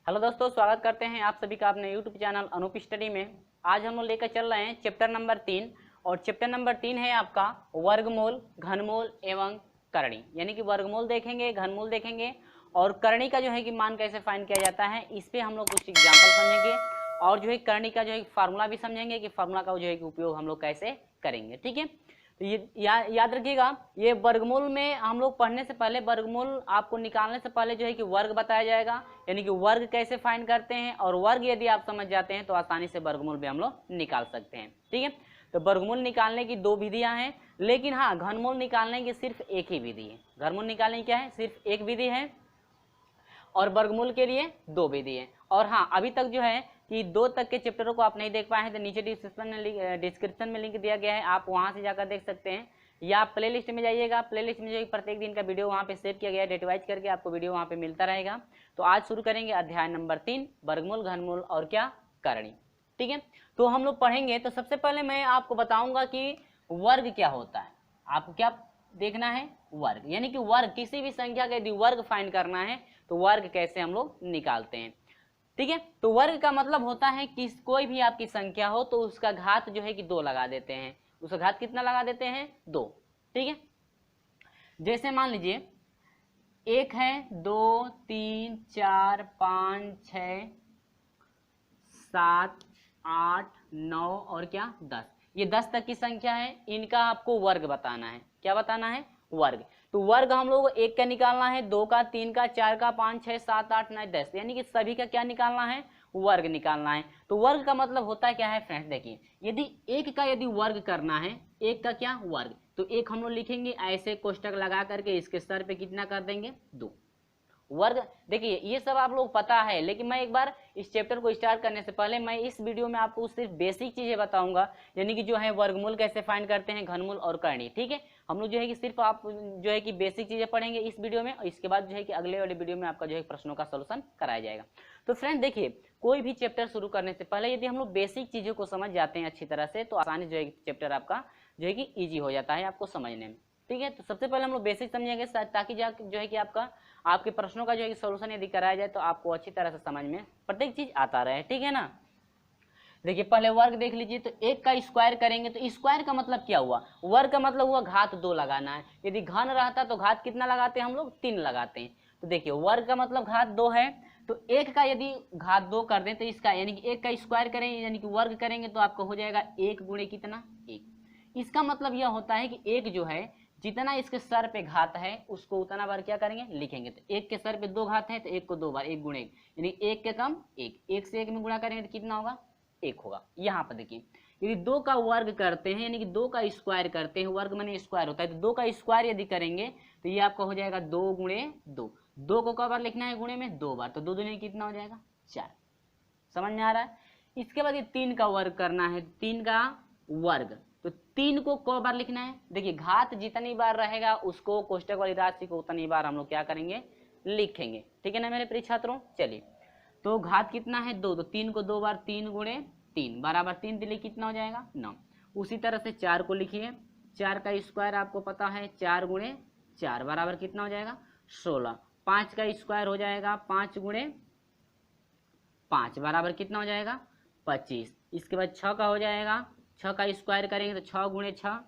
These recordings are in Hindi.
हेलो दोस्तों, स्वागत करते हैं आप सभी का अपने यूट्यूब चैनल अनूप स्टडी में। आज हम लोग लेकर चल रहे हैं चैप्टर नंबर 3 और चैप्टर नंबर 3 है आपका वर्गमूल, घनमूल एवं करणी। यानी कि वर्गमूल देखेंगे, घनमूल देखेंगे और करणी का जो है कि मान कैसे फाइंड किया जाता है, इस पे हम लोग कुछ एग्जाम्पल समझेंगे और जो है करणी का जो है फार्मूला भी समझेंगे कि फार्मूला का जो है कि उपयोग हम लोग कैसे करेंगे। ठीक है, तो ये याद रखिएगा, ये वर्गमूल में हम लोग पढ़ने से पहले, वर्गमूल आपको निकालने से पहले जो है कि वर्ग बताया जाएगा, यानी कि वर्ग कैसे फाइंड करते हैं और वर्ग यदि आप समझ जाते हैं तो आसानी से वर्गमूल भी हम लोग निकाल सकते हैं। ठीक है, तो वर्गमूल निकालने की दो विधियां हैं, लेकिन हाँ, घनमूल निकालने की सिर्फ एक ही विधि है। घनमूल निकालने की क्या है, सिर्फ एक विधि है और वर्गमूल के लिए दो विधि है। और हाँ, अभी तक जो है कि 2 तक के चैप्टरों को आप नहीं देख पाए हैं तो नीचे डिस्क्रिप्शन में लिंक दिया गया है, आप वहां से जाकर देख सकते हैं, या आप प्लेलिस्ट में जाइएगा। प्लेलिस्ट में जो प्रत्येक दिन का वीडियो वहां पे सेव किया गया है, डेट वाइज करके आपको वीडियो वहां पे मिलता रहेगा। तो आज शुरू करेंगे अध्याय नंबर 3, वर्गमूल, घनमूल और क्या, करणी। ठीक है, तो हम लोग पढ़ेंगे। तो सबसे पहले मैं आपको बताऊंगा कि वर्ग क्या होता है। आपको क्या देखना है, वर्ग, यानी कि वर्ग, किसी भी संख्या का यदि वर्ग फाइंड करना है तो वर्ग कैसे हम लोग निकालते हैं। ठीक है, तो वर्ग का मतलब होता है कि कोई भी आपकी संख्या हो तो उसका घात जो है कि 2 लगा देते हैं। उसका घात कितना लगा देते हैं, 2। ठीक है, जैसे मान लीजिए 1 है, 2, 3, 4, 5, 6, 7, 8, 9 और क्या, 10। ये 10 तक की संख्या है, इनका आपको वर्ग बताना है। क्या बताना है, वर्ग। तो वर्ग हम लोग 1 का निकालना है, 2 का, 3 का, 4 का, 5, 6, 7, 8, 9, 10, यानी कि सभी का क्या निकालना है, वर्ग निकालना है। तो वर्ग का मतलब होता है क्या है फ्रेंड्स, देखिए, यदि 1 का यदि वर्ग करना है, 1 का क्या वर्ग, तो 1 हम लोग लिखेंगे ऐसे कोष्टक लगा करके, इसके सर पे कितना कर देंगे, 2 वर्ग। देखिए ये सब आप लोग पता है, लेकिन मैं एक बार इस चैप्टर को स्टार्ट करने से पहले मैं इस वीडियो में आपको सिर्फ बेसिक चीजें बताऊंगा, यानी कि जो है वर्गमूल कैसे फाइंड करते हैं, घनमूल और करणी। ठीक है, हम लोग जो है कि सिर्फ आप जो है कि बेसिक चीजें पढ़ेंगे इस वीडियो में, और इसके बाद जो है कि अगले वाले वीडियो में आपका जो है प्रश्नों का सोल्यूशन कराया जाएगा। तो फ्रेंड देखिए, कोई भी चैप्टर शुरू करने से पहले यदि हम लोग बेसिक चीजों को समझ जाते हैं अच्छी तरह से, तो आसानी जो है चैप्टर आपका जो है कि ईजी हो जाता है आपको समझने में। ठीक है, तो सबसे पहले हम लोग बेसिक समझेंगे ताकि जो है कि आपके प्रश्नों का जो है सोल्यूशन यदि कराया जाए तो आपको अच्छी तरह से समझ में प्रत्येक चीज आता रहे। ठीक है ना, देखिए पहले वर्ग देख लीजिए। तो 1 का स्क्वायर करेंगे तो स्क्वायर का मतलब क्या हुआ, वर्ग का मतलब हुआ घात 2 लगाना है। यदि घन रहता तो घात कितना लगाते हैं हम लोग, 3 लगाते हैं। तो देखिए वर्ग का मतलब घात 2 है, तो 1 का यदि घात 2 कर दें तो इसका यानी कि 1 का स्क्वायर करेंगे यानी कि वर्ग करेंगे तो आपको हो जाएगा 1 गुणे कितना, 1। इसका मतलब यह होता है कि 1 जो है जितना इसके सर पे घात है उसको उतना बार क्या करेंगे, लिखेंगे। तो 1 के सर पे 2 घात है तो 1 को 2 बार, 1 गुणे 1, यानी 1 के कम 1, 1 से 1 में गुणा करेंगे तो कितना होगा, 1 होगा। यहाँ पर देखिए, यदि 2 का वर्ग करते हैं यानी कि 2 का स्क्वायर करते हैं, वर्ग माने स्क्वायर होता है, तो 2 का स्क्वायर यदि करेंगे तो ये आपका हो जाएगा 2 गुणे 2। 2 को कब बार लिखना है, गुणे में 2 बार, तो 2 दूनी कितना हो जाएगा, 4। समझ में आ रहा है। इसके बाद ये 3 का वर्ग करना है, 3 का वर्ग, तो 3 को क बार लिखना है। देखिए घात जितनी बार रहेगा उसको, कोष्टक वाली राशि को उतनी बार हम लोग क्या करेंगे, लिखेंगे। ठीक है ना मेरे प्रिय छात्रों, चलिए। तो घात कितना है, 2, तो 3 को 2 बार, 3 गुणे 3 बराबर 3 दिल्ली कितना हो जाएगा, 9। उसी तरह से 4 को लिखिए, 4 का स्क्वायर आपको पता है, 4 गुणे 4 बराबर कितना हो जाएगा, 16। 5 का स्क्वायर हो जाएगा 5 गुणे 5 बराबर कितना हो जाएगा, 25। इसके बाद 6 का हो जाएगा, 6 का स्क्वायर करेंगे तो 6 गुणे 6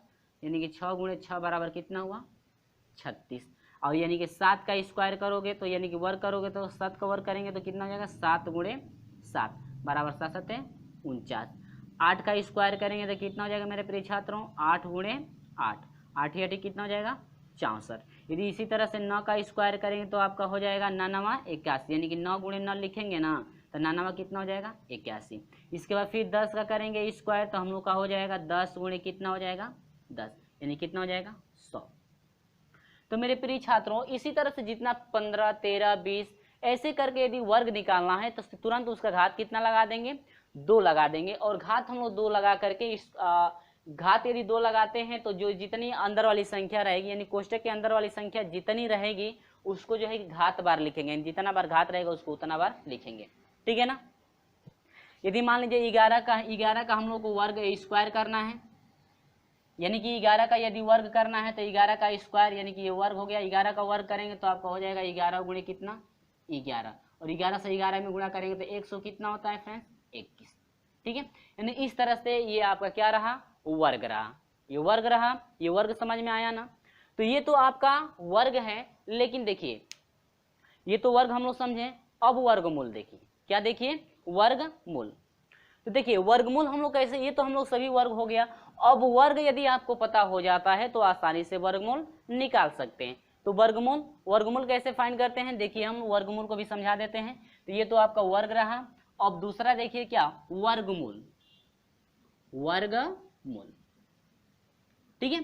यानी कि 6 गुणे 6 बराबर कितना हुआ, 36। और यानी कि 7 का स्क्वायर करोगे तो यानी कि वर्ग करोगे तो 7 का वर्ग करेंगे तो कितना हो जाएगा, 7 गुणे 7 बराबर 7 7 49। 8 का स्क्वायर करेंगे तो कितना हो जाएगा मेरे प्रिय छात्रों, 8 गुणे 8, 8 ही कितना हो जाएगा, 64। यदि इसी तरह से 9 का स्क्वायर करेंगे तो आपका हो जाएगा 9 81, यानी कि 9 गुणे 9 लिखेंगे ना तो 9 कितना हो जाएगा, 81। इसके बाद फिर 10 का करेंगे स्क्वायर तो हम लोग का हो जाएगा 10 गुणे कितना हो जाएगा, 10, यानी कितना हो जाएगा, 100। तो मेरे प्रिय छात्रों इसी तरह से जितना 15, 13, 20 ऐसे करके यदि वर्ग निकालना है तो तुरंत उसका घात कितना लगा देंगे, 2 लगा देंगे। और घात हम लोग 2 लगा करके इस घात यदि 2 लगाते हैं तो जो जितनी अंदर वाली संख्या रहेगी यानी कोष्टक के अंदर वाली संख्या जितनी रहेगी उसको जो है घात बार लिखेंगे, जितना बार घात रहेगा उसको उतना बार लिखेंगे। ठीक है ना। यदि मान लीजिए 11 का हम लोग को वर्ग स्क्वायर करना है, यानी कि 11 का यदि वर्ग करना है तो 11 का स्क्वायर यानी कि ये वर्ग हो गया, 11 का वर्ग करेंगे तो आपका हो जाएगा 11 गुणे कितना, 11। और 11 से 11 में गुणा करेंगे तो 100 कितना होता है फ्रेंड्स 21। ठीक है, यानी इस तरह से ये आपका क्या रहा, वर्ग रहा, ये वर्ग रहा, ये वर्ग समझ में आया ना। तो ये तो आपका वर्ग है, लेकिन देखिए ये तो वर्ग हम लोग समझे, अब वर्गमूल देखिए, क्या देखिए वर्गमूल। तो देखिए वर्गमूल हम लोग कैसे, ये तो हम लोग सभी वर्ग हो गया, अब वर्ग यदि आपको पता हो जाता है तो आसानी से वर्गमूल निकाल सकते हैं। तो वर्गमूल, वर्गमूल कैसे फाइंड करते हैं, देखिए हम वर्गमूल को भी समझा देते हैं। तो ये तो आपका वर्ग रहा, अब दूसरा देखिए क्या, वर्गमूल, वर्गमूल। ठीक है,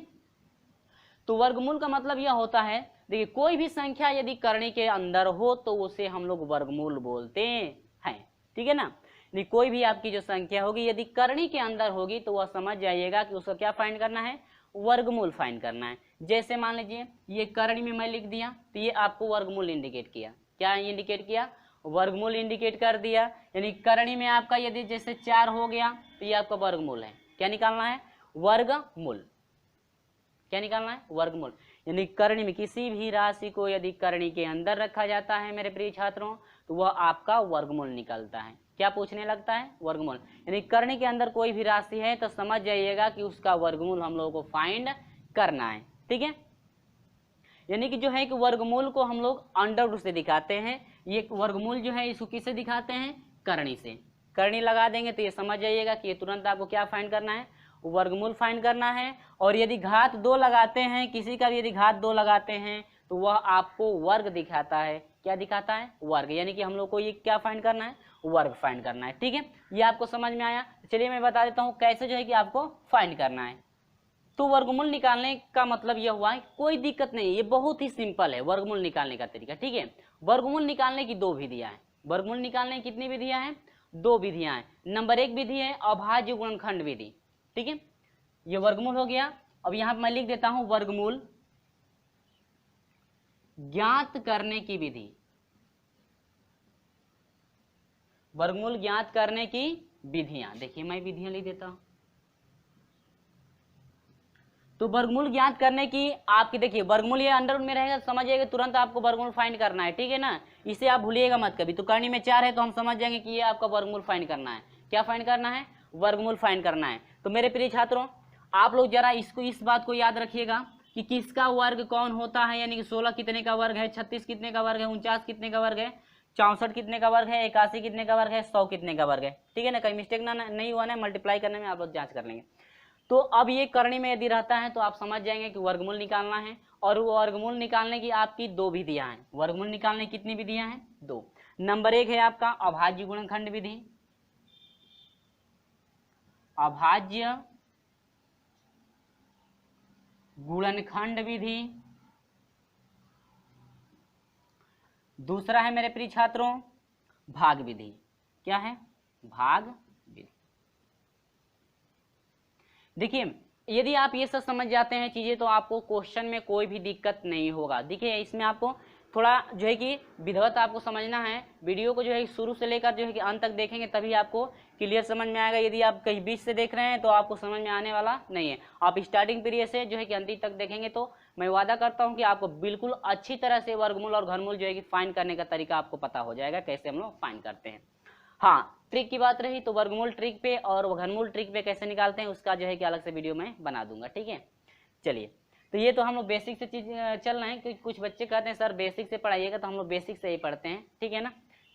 तो वर्गमूल का मतलब यह होता है, देखिए कोई भी संख्या यदि करनी के अंदर हो तो उसे हम लोग वर्गमूल बोलते हैं। ठीक है ना, यदि कोई भी आपकी जो संख्या होगी यदि करनी के अंदर होगी तो वह समझ जाइएगा कि उसको क्या फाइंड करना है, वर्गमूल फाइंड करना है। जैसे मान लीजिए ये करनी में मैं लिख दिया तो ये आपको वर्गमूल इंडिकेट किया, क्या इंडिकेट किया, वर्गमूल इंडिकेट कर दिया। यानी करनी में आपका यदि जैसे 4 हो गया तो ये आपका वर्गमूल है, क्या निकालना है, वर्गमूल, क्या निकालना है, वर्गमूल। यानी करनी में किसी भी राशि को यदि करनी के अंदर रखा जाता है मेरे प्रिय छात्रों तो वह आपका वर्गमूल निकलता है। क्या पूछने लगता है, वर्गमूल। यानी करनी के अंदर कोई भी राशि है तो समझ जाइएगा कि उसका वर्गमूल हम लोगों को फाइंड करना है। ठीक है, यानी कि जो है कि वर्गमूल को हम लोग अंडर रूट से दिखाते हैं। ये वर्गमूल जो है इसको किससे दिखाते हैं, करनी से। करनी लगा देंगे तो ये समझ जाइएगा कि ये तुरंत आपको क्या फाइंड करना है, वर्गमूल फाइंड करना है। और यदि घात 2 लगाते हैं, किसी का भी यदि घात 2 लगाते हैं तो वह आपको वर्ग दिखाता है, क्या दिखाता है, वर्ग। यानी कि हम लोग को ये क्या फाइंड करना है, वर्ग फाइंड करना है। ठीक है, ये आपको समझ में आया। चलिए मैं बता देता हूँ कैसे जो है कि आपको फाइंड करना है। तो वर्गमूल निकालने का मतलब यह हुआ है, कोई दिक्कत नहीं, ये बहुत ही सिंपल है वर्गमूल निकालने का तरीका। ठीक है, वर्गमूल निकालने की 2 विधियां हैं, वर्गमूल निकालने की कितनी विधियां हैं, 2 विधियां हैं। नंबर 1 विधि है अभाज्य गुणनखंड विधि। ठीक है, ये वर्गमूल हो गया। अब यहां पर मैं लिख देता हूं वर्गमूल ज्ञात करने की विधि, वर्गमूल ज्ञात करने की विधियां। देखिए मैं विधियां लिख देता हूं। तो वर्गमूल ज्ञात करने की आपकी, देखिए वर्गमूल ये अंडर रूट में रहेगा, समझिएगा तुरंत आपको वर्गमूल फाइंड करना है। ठीक है ना, इसे आप भूलिएगा मत कभी। तो करनी में 4 है तो हम समझ जाएंगे कि ये आपका वर्गमूल फाइंड करना है। क्या फाइंड करना है, वर्गमूल फाइंड करना है। तो मेरे प्रिय छात्रों आप लोग जरा इसको, इस बात को याद रखिएगा कि किसका वर्ग कौन होता है। यानी कि 16 कितने का वर्ग है, 36 कितने का वर्ग है, 49 कितने का वर्ग है, 64 कितने का वर्ग है, 81 कितने का वर्ग है, 100 कितने का वर्ग है। ठीक है ना, कहीं मिस्टेक ना नहीं हुआ ना, मल्टीप्लाई करने में आप लोग जांच कर लेंगे। तो अब ये करनी में यदि रहता है तो आप समझ जाएंगे कि वर्गमूल निकालना है। और वो वर्गमूल निकालने की आपकी 2 विधियां हैं। वर्गमूल निकालने की कितनी विधियां हैं, 2। नंबर 1 है आपका अभाज्य गुणनखंड विधि, अभाज्य गुणनखंड विधि। दूसरा है मेरे प्रिय छात्रों भाग विधि। क्या है, भाग विधि। देखिए यदि आप ये सब समझ जाते हैं चीजें तो आपको क्वेश्चन में कोई भी दिक्कत नहीं होगा। देखिए इसमें आपको थोड़ा जो है कि विधिवत आपको समझना है। वीडियो को जो है शुरू से लेकर जो है कि अंत तक देखेंगे तभी आपको क्लियर समझ में आएगा। यदि आप कहीं बीच से देख रहे हैं तो आपको समझ में आने वाला नहीं है। आप स्टार्टिंग पीरियड से जो है कि अंत तक देखेंगे तो मैं वादा करता हूं कि आपको बिल्कुल अच्छी तरह से वर्गमूल और घनमूल जो है कि फाइंड करने का तरीका आपको पता हो जाएगा, कैसे हम लोग फाइंड करते हैं। हाँ, ट्रिक की बात रही तो वर्गमूल ट्रिक पे और घनमूल ट्रिक पे कैसे निकालते हैं उसका जो है कि अलग से वीडियो में बना दूंगा। ठीक है, चलिए तो ये तो हम लोग बेसिक से चीज चल रहे हैं, क्योंकि कुछ बच्चे कहते हैं सर बेसिक से पढ़ाइएगा, तो हम लोग बेसिक से ही पढ़ते हैं। ठीक है ना,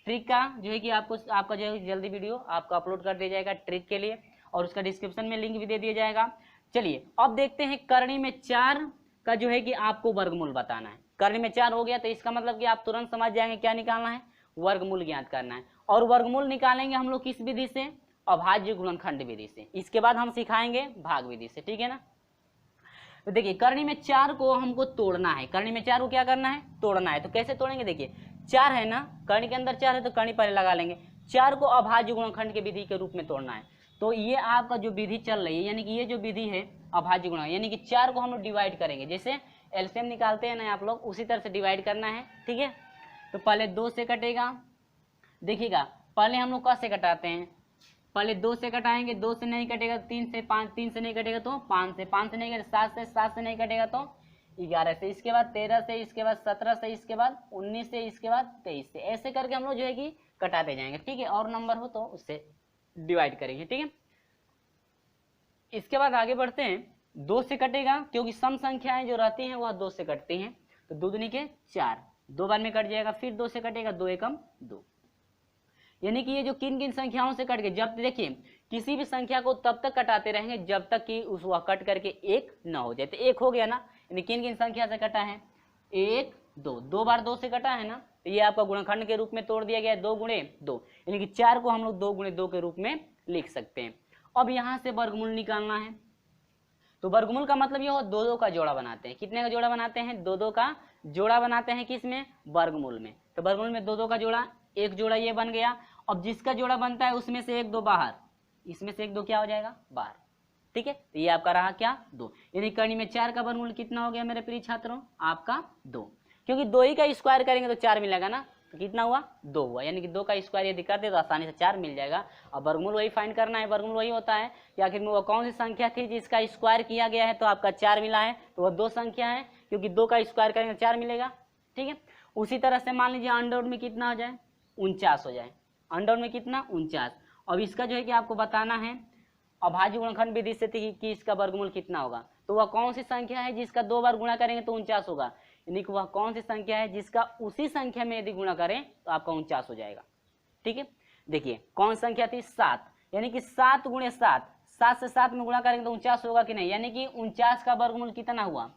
ट्रिक का जो है कि आपका जो है जल्दी वीडियो आपको अपलोड कर दिया जाएगा ट्रिक के लिए, और उसका डिस्क्रिप्शन में लिंक भी दे दिया जाएगा। चलिए अब देखते हैं करनी में 4 का जो है कि आपको वर्गमूल बताना है। करनी में 4 हो गया तो इसका मतलब कि आप तुरंत समझ जाएंगे क्या निकालना है, वर्गमूल ज्ञात करना है। और वर्गमूल निकालेंगे हम लोग किस विधि से, अभाज्य गुणनखंड विधि से। इसके बाद हम सिखाएंगे भाग विधि से। ठीक है ना, तो देखिए करनी में 4 को हमको तोड़ना है। करनी में 4 को क्या करना है, तोड़ना है। तो कैसे तोड़ेंगे, देखिए 4 है ना, करनी के अंदर 4 है तो करनी पहले लगा लेंगे। 4 को अभाज्य गुणनखंड की विधि के रूप में तोड़ना है। तो ये आपका जो विधि चल रही है, यानी कि ये जो विधि है अभाज्य गुणन, यानी कि 4 को हम लोग डिवाइड करेंगे। जैसे एलसीएम निकालते हैं ना आप लोग, उसी तरह से डिवाइड करना है। ठीक है, तो पहले 2 से कटेगा। देखिएगा पहले हम लोग कैसे कटाते हैं, पहले 2 से कटाएंगे, 2 से नहीं कटेगा 3 से, 5 3 से नहीं कटेगा तो 5 से, 5 से नहीं कटेगा 7 से, 7 से नहीं कटेगा तो 11 से, इसके बाद 13 से, इसके बाद 17 से, इसके बाद 19 से, इसके बाद 23 से, ऐसे करके हम लोग जो है कि कटाते जाएंगे। ठीक है, और नंबर हो तो उससे डिवाइड करेंगे। ठीक है, इसके बाद आगे बढ़ते हैं। 2 से कटेगा, क्योंकि सम संख्याएं जो रहती हैं वह 2 से कटती हैं, तो 2 दूनी के 4, 2 बार में कट जाएगा, फिर 2 से कटेगा, 2 एकम 2। यानी कि ये जो किन किन संख्याओं से कट गए, जब देखिए किसी भी संख्या को तब तक कटाते रहेंगे जब तक कि उस वह कट करके 1 ना हो जाए। तो 1 हो गया ना, यानी किन किन संख्या से कटा है, 1 2, 2 बार 2 से कटा है ना, तो ये आपका गुणनखंड के रूप में तोड़ दिया गया है, 2 गुणे 2, यानी कि 4 को हम लोग 2 गुणे 2 के रूप में लिख सकते हैं। अब यहाँ से वर्गमूल निकालना है, तो वर्गमूल का मतलब ये हो 2 2 का जोड़ा बनाते हैं। कितने का जोड़ा बनाते हैं, 2 2 का जोड़ा बनाते हैं, किस में, वर्गमूल में। तो वर्गमूल में 2 2 का जोड़ा, एक जोड़ा ये बन गया। अब जिसका जोड़ा बनता है उसमें से 1 2 बाहर, इसमें से 1 2 क्या हो जाएगा, बाहर। ठीक है, तो ये आपका रहा क्या, 2, यानी करनी में 4 का वर्गमूल कितना हो गया मेरे प्रिय छात्रों, आपका 2, क्योंकि 2 ही का स्क्वायर करेंगे तो 4 मिलेगा ना, तो कितना हुआ, 2 हुआ, यानी कि 2 का स्क्वायर यदि करते तो आसानी से 4 मिल जाएगा। अब वर्गमूल वही फाइंड करना है, वर्गमूल वही होता है कि आखिर में वो कौन सी संख्या थी जिसका स्क्वायर किया गया है तो आपका 4 मिला है, तो वह 2 संख्या है, क्योंकि 2 का स्क्वायर करेंगे तो 4 मिलेगा। ठीक है, उसी तरह से मान लीजिए अंडर रूट में कितना हो जाए, 49 हो जाए, अंडर रूट में कितना, 49। अब इसका जो है कि आपको बताना है अभाज्य गुणनखंड विधि से कि इसका वर्गमूल कितना होगा, तो वह कौन सी संख्या है जिसका 2 बार गुणा करेंगे तो 49 होगा, यानी कि वह कौन सी संख्या है जिसका उसी संख्या में यदि गुणा करें तो आपका 49 हो जाएगा। ठीक है, देखिए कौन संख्या थी, 7, यानी कि 7 गुणे 7, 7 से 7 में गुणा करेंगे तो 49 होगा कि नहीं, यानी कि 49 का वर्गमूल कितना हुआ,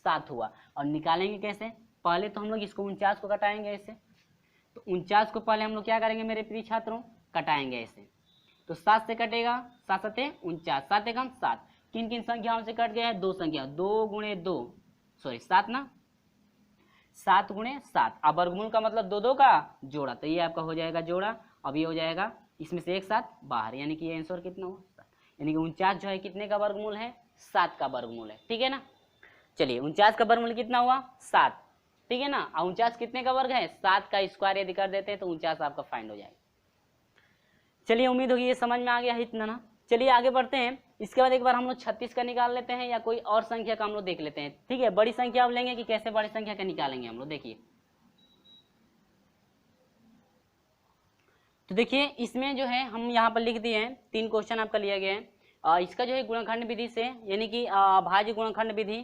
7 हुआ। और निकालेंगे कैसे, पहले तो हम लोग इसको 49 को कटाएंगे ऐसे, तो 49 को पहले हम लोग क्या करेंगे मेरे प्रिय छात्रों, कटाएंगे ऐसे, तो 7 से कटेगा, 7 7 49, 7 एकम 7, किन किन संख्याओं से कट गया है, 2 संख्या, 2 गुणे 2, सॉरी 7 ना, 7 गुणे 7, अब वर्गमूल का मतलब 2 2 का जोड़ा, तो ये आपका हो जाएगा जोड़ा। अब ये हो जाएगा इसमें से 1 7 बाहर, यानी कि ये आंसर कितना हुआ, 7, यानी कि 49 जो है कितने का वर्गमूल है, 7 का वर्गमूल है। ठीक है ना, चलिए 49 का वर्गमूल कितना हुआ, 7, ठीक है ना, 49 कितने का वर्ग है, 7 का स्क्वायर यदि कर देते हैं तो 49 आपका फाइंड हो जाएगा। चलिए उम्मीद होगी ये समझ में आ गया है इतना ना। चलिए आगे बढ़ते हैं, इसके बाद एक बार हम लोग 36 का निकाल लेते हैं या कोई और संख्या का हम लोग देख लेते हैं। ठीक है, बड़ी संख्या आप लेंगे कि कैसे बड़ी संख्या का निकालेंगे हम लोग, देखिए तो देखिए इसमें जो है हम यहाँ पर लिख दिए हैं, 3 क्वेश्चन आपका लिया गया है। इसका जो है गुणनखंड विधि से, यानी कि अभाज्य गुणनखंड विधि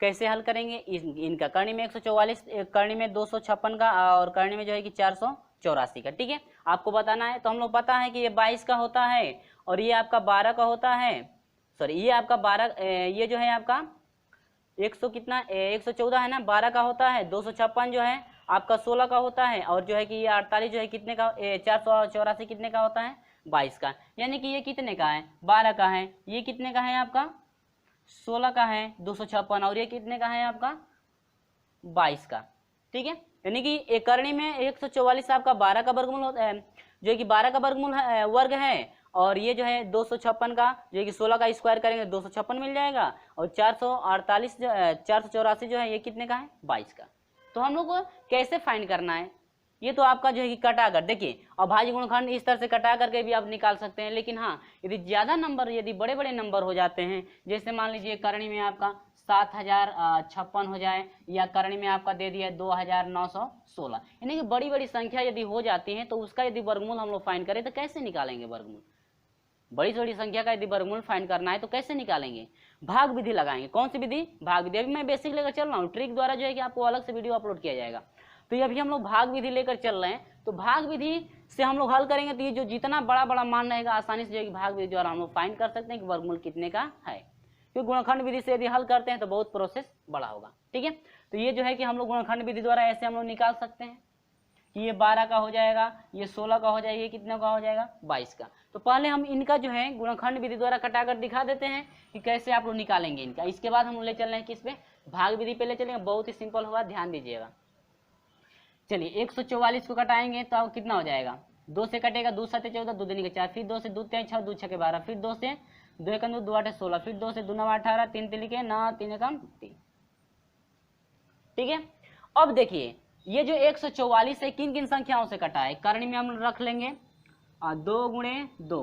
कैसे हल करेंगे, इनका करनी में 144, करनी में 256 का, और करनी में जो है कि 484 का। ठीक है, आपको बताना है, तो हम लोग पता है कि ये 22 का होता है और ये आपका 12 का होता है, सॉरी ये आपका 12, ये जो है आपका 100 कितना 114 है ना, 12 का होता है, 256 जो है आपका 16 का होता है, और जो है कि ये 48 जो है कितने का, 484 कितने का होता है, 22 का, यानी कि ये कितने का है, 12 का है, ये कितने का है आपका 16 का है 256, और ये कितने का है आपका 22 का। ठीक है, यानी कि एक करनी में 144 आपका 12 का वर्गमूल होता है, जो है कि 12 का वर्गमूल वर्ग है, और ये जो है 256 का, जो है कि 16 का स्क्वायर करेंगे 256 मिल जाएगा, और 448 जो 484 जो है ये कितने का है, 22 का। तो हम लोग को कैसे फाइंड करना है, ये तो आपका जो है कि कटा कर, देखिए अभाज्य गुणनखंड इस तरह से कटा करके भी आप निकाल सकते हैं, लेकिन हाँ यदि ज्यादा नंबर, यदि बड़े बड़े नंबर हो जाते हैं, जैसे मान लीजिए करणी में आपका 7056 हो जाए, या करणी में आपका दे दिया 2916, यानी कि बड़ी बड़ी संख्या यदि हो जाती है तो उसका यदि वर्गमूल हम लोग फाइंड करें तो कैसे निकालेंगे वर्गमूल, बड़ी से बड़ी संख्या का यदि वर्गमूल फाइंड करना है तो कैसे निकालेंगे, भाग विधि लगाएंगे। कौन सी विधि, भाग विधि। अभी मैं बेसिक लेकर चल रहा हूँ, ट्रिक द्वारा जो है कि आपको अलग से वीडियो अपलोड किया जाएगा, तो ये अभी हम लोग भाग विधि लेकर चल रहे हैं, तो भाग विधि से हम लोग हल करेंगे तो ये जो जितना बड़ा बड़ा मान रहेगा आसानी से जो है कि भाग विधि द्वारा हम लोग फाइंड कर सकते हैं कि वर्गमूल कितने का है, क्योंकि गुणनखंड विधि से यदि हल करते हैं तो बहुत प्रोसेस बड़ा होगा। ठीक है, तो ये जो है कि हम लोग गुणनखंड विधि द्वारा ऐसे हम लोग निकाल सकते हैं कि ये 12 का हो जाएगा, ये 16 का हो जाएगा, ये कितने का हो जाएगा, 22 का। तो पहले हम इनका जो है गुणनखंड विधि द्वारा कटाकर दिखा देते हैं कि कैसे आप लोग निकालेंगे इनका, इसके बाद हम ले चल रहे हैं किस पे, भाग विधि पे ले चलेंगे, बहुत ही सिंपल होगा, ध्यान दीजिएगा। चलिए 144 को कटाएंगे तो कितना हो जाएगा, 2 से कटेगा, 2 7 14, 2 दूनी के 4, फिर 2 से 2 3 6, 2 6 के 12, फिर 2 से 2 1 2 2 8 16, फिर 2 से 2 9 18, 3 3 के 9 3 1 3। ठीक है, अब देखिए ये जो 144 है किन किन संख्याओं से कटा है, करणी में हम रख लेंगे 2 गुणे 2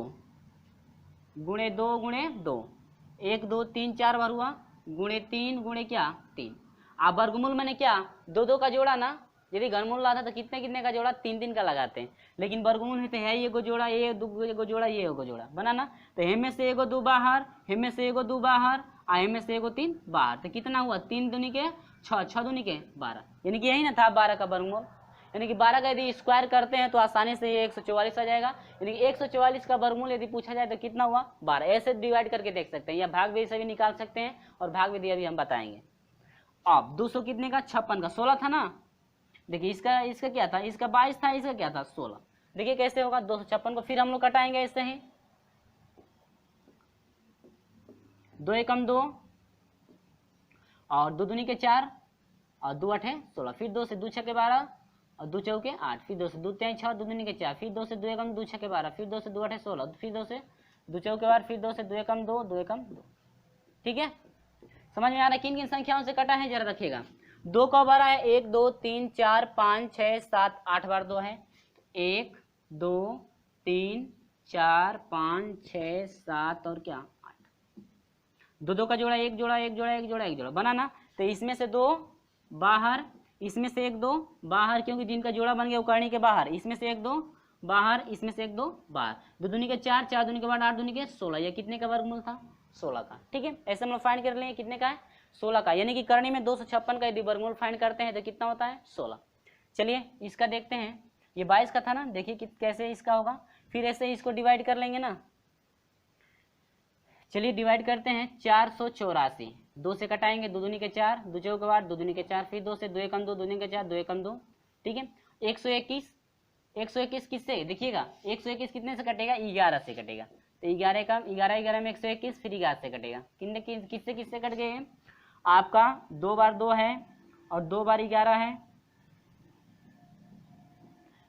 गुणे 2 गुणे 2, 1 2 3 4 बार हुआ, गुणे 3 गुणे क्या 3, आप वर्गमूल मैंने क्या 2 का जोड़ा ना, यदि घनमूल लाता तो कितने कितने का जोड़ा 3 का लगाते हैं, लेकिन वर्गमूल में तो है ये जोड़ा, ये दो जोड़ा, ये जोड़ा बना ना, तो हे में से एगो 2 बाहर, हे में से एगो 2 बाहर, आ हे में से एगो 3 बाहर, तो कितना हुआ 3 दूनी के 6, 6 दूनी के 12, यानी कि यही ना था 12 का वर्गमूल। यानी कि 12 का यदि स्क्वायर करते हैं तो आसानी से ये 144 आ जाएगा। यानी कि 144 का वर्गमूल यदि पूछा जाए तो कितना हुआ 12। ऐसे डिवाइड करके देख सकते हैं, या भाग विधि से भी निकाल सकते हैं, और भाग विधि अभी हम बताएंगे। अब 200 कितने का 56 का 16 था ना, देखिए इसका क्या था, इसका 22 था, इसका क्या था 16। देखिए कैसे होगा 256 को फिर हम लोग कटाएंगे ऐसे ही, 2 एकम 2 और 2 दूनी के 4 और 2 8 16, फिर 2 से 2 6 के 12 और 2 चौके 8, फिर 2 से 2 3 6, 2 दूनी के 4, फिर 2 से 2 एकम 2 6 के 12, फिर 2 से 2 8 16, फिर 2 से 2 चौके 12, फिर 2 से 2 एकम 2 2 एकम 2। ठीक है, समझ में आ रहा है किन किन संख्याओं से कटा है, जरा रखिएगा। 2 का बार है 1 2 3 4 5 6 7 8 बार 2 है, 1 2 3 4 5 6 7 और क्या 8, 2 का जोड़ा, एक जोड़ा एक जोड़ा एक जोड़ा एक जोड़ा बना ना। तो इसमें से 2 बाहर, इसमें से 1 2 बाहर, क्योंकि जिनका जोड़ा बन गया वो करनी के बाहर, इसमें से 1 2 बाहर, इसमें से 1 2 बाहर, 2 दूनी के 4 4 दूनी के बाद 8 दूनी के 16, ये कितने का वर्गमूल था 16 का। ठीक है, ऐसे हम लोग फाइंड कर लेंगे कितने का है 16 का, यानी कि करनी में 256 का यदि वर्गमूल फाइंड करते हैं तो कितना होता है 16। चलिए इसका देखते हैं, ये 22 का था ना, देखिए कैसे इसका होगा, फिर ऐसे इसको डिवाइड कर लेंगे ना। चलिए डिवाइड करते हैं, 484, 2 से कटाएंगे, 2 दूनी के 4, 2 चौके बाद 2 दूनी के 4, फिर 2 से 2 एकम 2 दूनी के 4 2 एकम 2। ठीक है, 121, 121 किससे देखिएगा, 121 कितने से कटेगा 11 से कटेगा, तो 11 का 11 11 में 121, फिर 11 से कटेगा, किससे किससे कट गए हैं आपका 2 बार 2 है और 2 बार 11 है,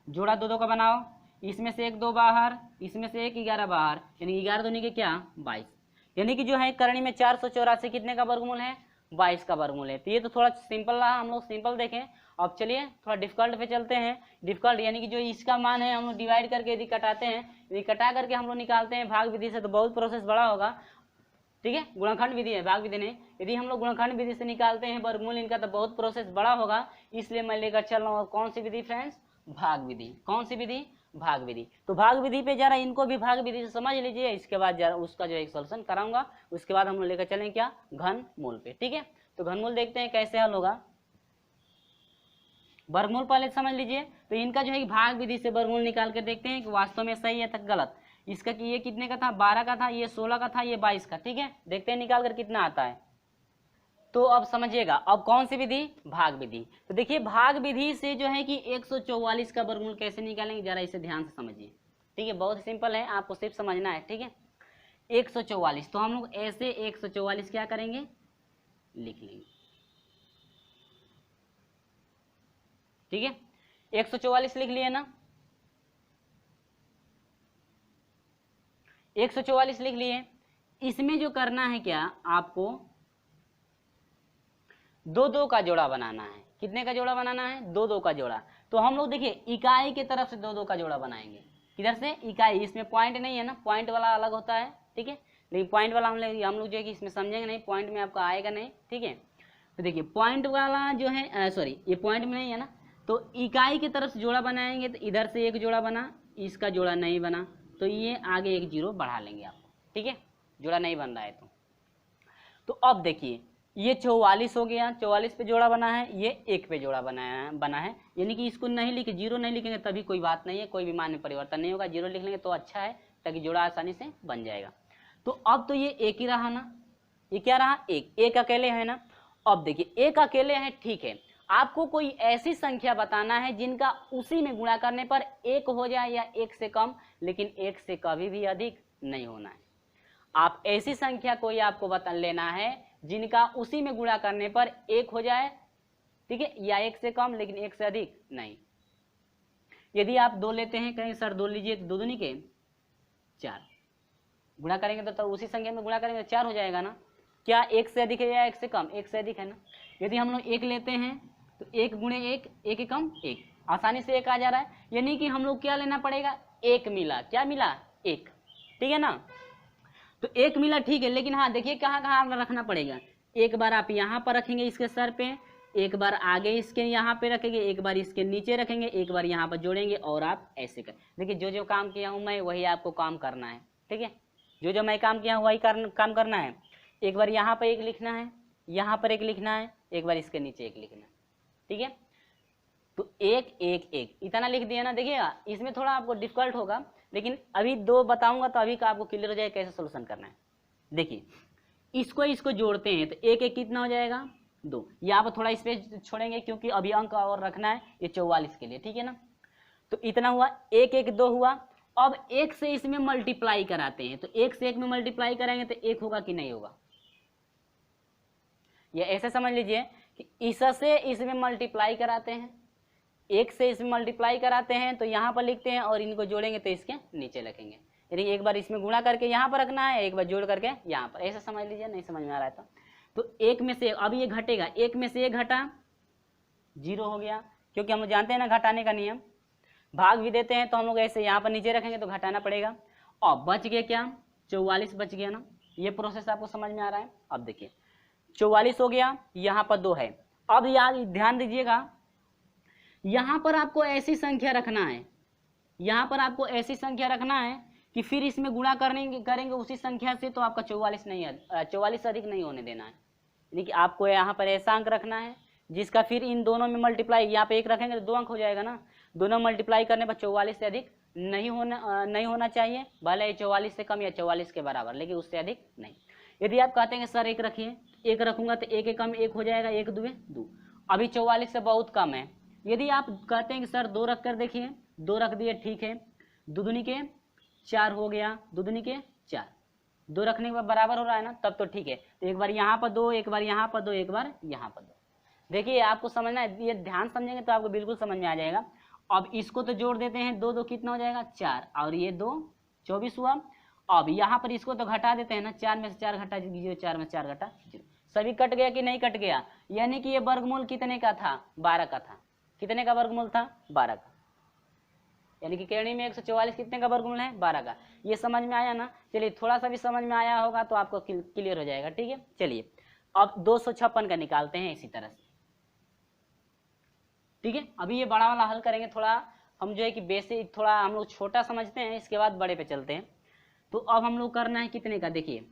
जोड़ा 2 का बनाओ, इसमें से 1 2 बाहर, इसमें से 1 11 बाहर, यानी 11 दूनी के क्या 22, यानी कि जो है करणी में 484 कितने का वर्गमूल है 22 का वर्गमूल है। तो ये तो थोड़ा सिंपल रहा, हम लोग सिंपल देखें। अब चलिए थोड़ा डिफिकल्ट पे चलते हैं। डिफिकल्ट यानी कि जो इसका मान है हम लोग डिवाइड करके यदि कटाते हैं, यदि कटा करके हम लोग निकालते हैं भाग विधि से तो बहुत प्रोसेस बड़ा होगा। ठीक है, गुणनखंड विधि है, भाग विधि नहीं। यदि हम लोग गुणनखंड विधि से निकालते हैं वर्गमूल इनका तो बहुत प्रोसेस बड़ा होगा, इसलिए मैं लेकर चल रहा हूँ कौन सी विधि फ्रेंड्स, भाग विधि। कौन सी विधि, भाग विधि। तो भाग विधि पे जरा इनको भी भाग विधि से समझ लीजिए, इसके बाद जरा उसका जो एक सोल्यूशन कराऊंगा, उसके बाद हम लोग लेकर चलें क्या घन मूल पे। ठीक है, तो घनमूल देखते हैं कैसे हल होगा। वर्गमूल पहले समझ लीजिए, तो इनका जो है भाग विधि से वर्गमूल निकाल के देखते हैं कि वास्तव में सही है तक गलत। इसका कि ये कितने का था 12 का था, ये 16 का था, ये 22 का। ठीक है, देखते हैं निकाल कर कितना आता है। तो अब समझिएगा, अब कौन सी विधि, भाग विधि। तो देखिए भाग विधि से जो है कि 144 का वर्गमूल कैसे निकालेंगे, जरा इसे ध्यान से समझिए। ठीक है, बहुत सिंपल है, आपको सिर्फ समझना है। ठीक है, 144, तो हम लोग ऐसे 144 क्या करेंगे, लिख लेंगे। ठीक है, 144 लिख लिए ना, 144 लिख लिए। इसमें जो करना है क्या, आपको 2 का जोड़ा बनाना है। कितने का जोड़ा बनाना है, 2 का जोड़ा। तो हम लोग देखिए इकाई की तरफ से 2 का जोड़ा बनाएंगे। किधर से, इकाई। इसमें पॉइंट नहीं है ना, पॉइंट वाला अलग होता है। ठीक है, लेकिन पॉइंट वाला हम लोग जो है कि इसमें समझेंगे नहीं, पॉइंट में आपका आएगा नहीं। ठीक है, तो देखिए पॉइंट वाला जो है सॉरी ये पॉइंट में नहीं है ना, तो इकाई की तरफ से जोड़ा बनाएंगे। तो इधर से एक जोड़ा बना, इसका जोड़ा नहीं बना, तो ये आगे एक 0 बढ़ा लेंगे आपको। ठीक है, जोड़ा नहीं बन रहा है तो अब देखिए ये 44 हो गया, 44 पे जोड़ा बना है, ये 1 पे जोड़ा बना है, यानी कि इसको नहीं लिखे, 0 नहीं लिखेंगे तभी कोई बात नहीं है, कोई भी मान में परिवर्तन नहीं होगा। 0 लिख लेंगे तो अच्छा है, ताकि जोड़ा आसानी से बन जाएगा। तो अब तो ये 1 ही रहा ना, ये क्या रहा 1 अकेले है ना। अब देखिए 1 अकेले है, ठीक है, आपको कोई ऐसी संख्या बताना है जिनका उसी में गुणा करने पर 1 हो जाए या 1 से कम, लेकिन 1 से कभी भी अधिक नहीं होना है। आप ऐसी संख्या कोई आपको बता लेना है जिनका उसी में गुणा करने पर 1 हो जाए, ठीक है, या 1 से कम लेकिन 1 से अधिक नहीं। यदि आप 2 लेते हैं, कहें सर 2 लीजिए, तो 2 दूनी के 4 गुणा करेंगे तो उसी संख्या में गुणा करेंगे तो 4 हो जाएगा ना। क्या 1 से अधिक है या 1 से कम, 1 से अधिक है ना। यदि हम लोग 1 लेते हैं तो 1 गुणे 1, 1 एकम 1, आसानी से 1 आ जा रहा है। यानी कि हम लोग क्या लेना पड़ेगा, 1 मिला, क्या मिला 1, ठीक है ना। तो 1 मिला, ठीक है, लेकिन हाँ देखिए कहाँ कहाँ रखना पड़ेगा। एक बार आप यहाँ पर रखेंगे इसके सर पे, एक बार आगे इसके यहाँ पे रखेंगे, एक बार इसके नीचे रखेंगे, एक बार यहाँ पर जोड़ेंगे और आप ऐसे कर। देखिए जो जो काम किया हूँ मैं वही आपको काम करना है, ठीक है। जो जो मैं काम किया हूँ वही काम करना है। एक बार यहाँ पर एक लिखना है, यहाँ पर एक लिखना है, एक बार इसके नीचे एक लिखना है, ठीक है। तो एक एक एक इतना लिख दिया ना। देखिएगा इसमें थोड़ा आपको डिफिकल्ट होगा, लेकिन अभी दो बताऊंगा तो अभी का आपको क्लियर हो जाएगा कैसे सोल्यूशन करना है। देखिए इसको जोड़ते हैं तो एक एक कितना हो जाएगा 2। यहाँ पर थोड़ा स्पेस छोड़ेंगे क्योंकि अभी अंक और रखना है ये 44 के लिए, ठीक है ना। तो इतना हुआ, एक एक 2 हुआ। अब एक से इसमें मल्टीप्लाई कराते हैं, तो एक से एक में मल्टीप्लाई करेंगे तो एक होगा कि नहीं होगा। ये ऐसे समझ लीजिए कि इससे इसमें मल्टीप्लाई कराते हैं, एक से इसमें मल्टीप्लाई कराते हैं तो यहाँ पर लिखते हैं और इनको जोड़ेंगे तो इसके नीचे रखेंगे। यानी एक बार इसमें गुणा करके यहाँ पर रखना है, एक बार जोड़ करके यहाँ पर, ऐसा समझ लीजिए। नहीं समझ में आ रहा है तो एक में से अब ये घटेगा, एक में से एक घटा 0 हो गया, क्योंकि हम लोग जानते हैं ना घटाने का नियम। भाग भी देते हैं तो हम लोग ऐसे यहाँ पर नीचे रखेंगे तो घटाना पड़ेगा। और बच गया क्या 44 बच गया ना। ये प्रोसेस आपको समझ में आ रहा है। अब देखिए 44 हो गया, यहाँ पर 2 है। अब याद ध्यान दीजिएगा यहाँ पर आपको ऐसी संख्या रखना है, यहाँ पर आपको ऐसी संख्या रखना है कि फिर इसमें गुणा करेंगे उसी संख्या से, तो आपका 44 नहीं है, 44 से अधिक नहीं होने देना है। यानी कि आपको यहाँ पर ऐसा अंक रखना है जिसका फिर इन दोनों में मल्टीप्लाई, यहाँ पे एक रखेंगे तो 2 अंक हो जाएगा ना। दोनों मल्टीप्लाई करने पर 44 से अधिक नहीं होना चाहिए, भले ही 44 से कम या 44 के बराबर, लेकिन उससे अधिक नहीं। यदि आप कहते हैं सर एक रखिए, एक रखूंगा तो एक कम एक हो जाएगा, 1 2 2, अभी 44 से बहुत कम है। यदि आप कहते हैं कि सर 2 रख कर देखिए, 2 रख दिए, ठीक है, 2 दूनी के 4 हो गया, 2 दूनी के 4, 2 रखने के बाद बराबर हो रहा है ना, तब तो ठीक है। तो एक बार यहाँ पर 2, एक बार यहाँ पर 2, एक बार यहाँ पर 2। देखिए आपको समझना है, ये ध्यान समझेंगे तो आपको बिल्कुल समझ में आ जाएगा। अब इसको तो जोड़ देते हैं, 2 2 कितना हो जाएगा 4, और ये 2 24 हुआ। अब यहाँ पर इसको तो घटा देते हैं ना, 4 में से 4 घटा दीजिए, 4 में 4 घटा 0, सभी कट गया कि नहीं कट गया। यानी कि ये वर्गमूल कितने का था 12 का था। कितने का वर्गमूल था 12 का। यानी कि केरणी में 144 कितने का वर्गमूल है 12 का। ये समझ में आया ना। चलिए थोड़ा सा भी समझ में आया होगा तो आपको क्लियर हो जाएगा, ठीक है। चलिए अब 256 का निकालते हैं इसी तरह से, ठीक है। अभी ये बड़ा वाला हल करेंगे, थोड़ा हम जो है कि बेसिक थोड़ा हम लोग छोटा समझते हैं, इसके बाद बड़े पे चलते हैं। तो अब हम लोग करना है कितने का, देखिए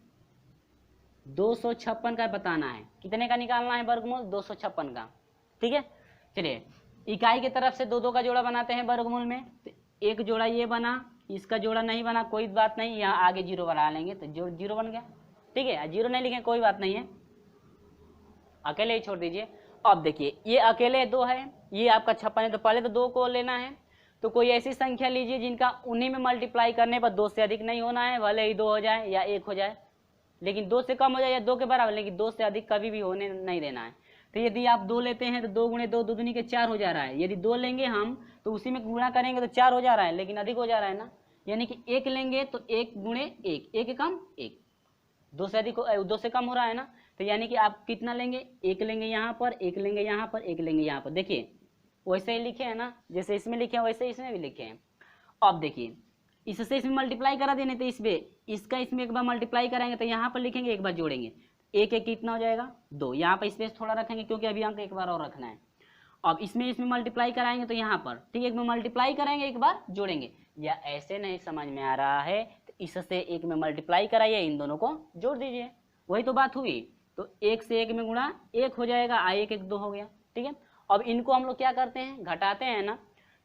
256 का बताना है, कितने का निकालना है वर्गमूल 256 का, ठीक है। चलिए इकाई की तरफ से 2 2 का जोड़ा बनाते हैं वर्गमूल में। तो एक जोड़ा ये बना, इसका जोड़ा नहीं बना, कोई बात नहीं, यहाँ आगे 0 बना लेंगे तो जो 0 बन गया, ठीक है। 0 नहीं लिखे कोई बात नहीं है, अकेले ही छोड़ दीजिए। अब देखिए ये अकेले 2 है, ये आपका 56 है, तो पहले तो 2 को लेना है। तो कोई ऐसी संख्या लीजिए जिनका उन्हीं में मल्टीप्लाई करने पर 2 से अधिक नहीं होना है, भले ही 2 हो जाए या 1 हो जाए, लेकिन 2 से कम हो जाए या 2 के बराबर, लेकिन 2 से अधिक कभी भी होने नहीं देना है। तो यदि आप 2 लेते हैं तो 2 गुणे 2, 2 दूनी के 4 हो जा रहा है। यदि 2 लेंगे हम तो उसी में गुणा करेंगे तो 4 हो जा रहा है, लेकिन अधिक हो जा रहा है ना। यानी कि 1 लेंगे तो 1 गुणे 1, 1 कम 1, 2 से अधिक 2 से कम हो रहा है ना। तो यानी कि आप कितना लेंगे, 1 लेंगे यहाँ पर, 1 लेंगे यहाँ पर, 1 लेंगे यहाँ पर। देखिए वैसे ही लिखे हैं ना, जैसे इसमें लिखे हैं वैसे इसमें भी लिखे हैं। अब देखिए इससे इसमें मल्टीप्लाई करा देने, तो इसका इसमें एक बार मल्टीप्लाई कराएंगे तो यहाँ पर लिखेंगे, एक बार जोड़ेंगे, 1 1 कितना हो जाएगा 2, यहाँ पर स्पेस थोड़ा रखेंगे क्योंकि अभी अंक एक बार और रखना है। अब इसमें मल्टीप्लाई कराएंगे तो यहाँ पर, ठीक है, एक में मल्टीप्लाई करेंगे, एक बार जोड़ेंगे। या ऐसे नहीं समझ में आ रहा है तो इससे एक में मल्टीप्लाई कराइए, इन दोनों को जोड़ दीजिए, वही तो बात हुई। तो 1 से 1 में गुणा 1 हो जाएगा, 1 1 2 हो गया, ठीक है। अब इनको हम लोग क्या करते हैं, घटाते हैं ना।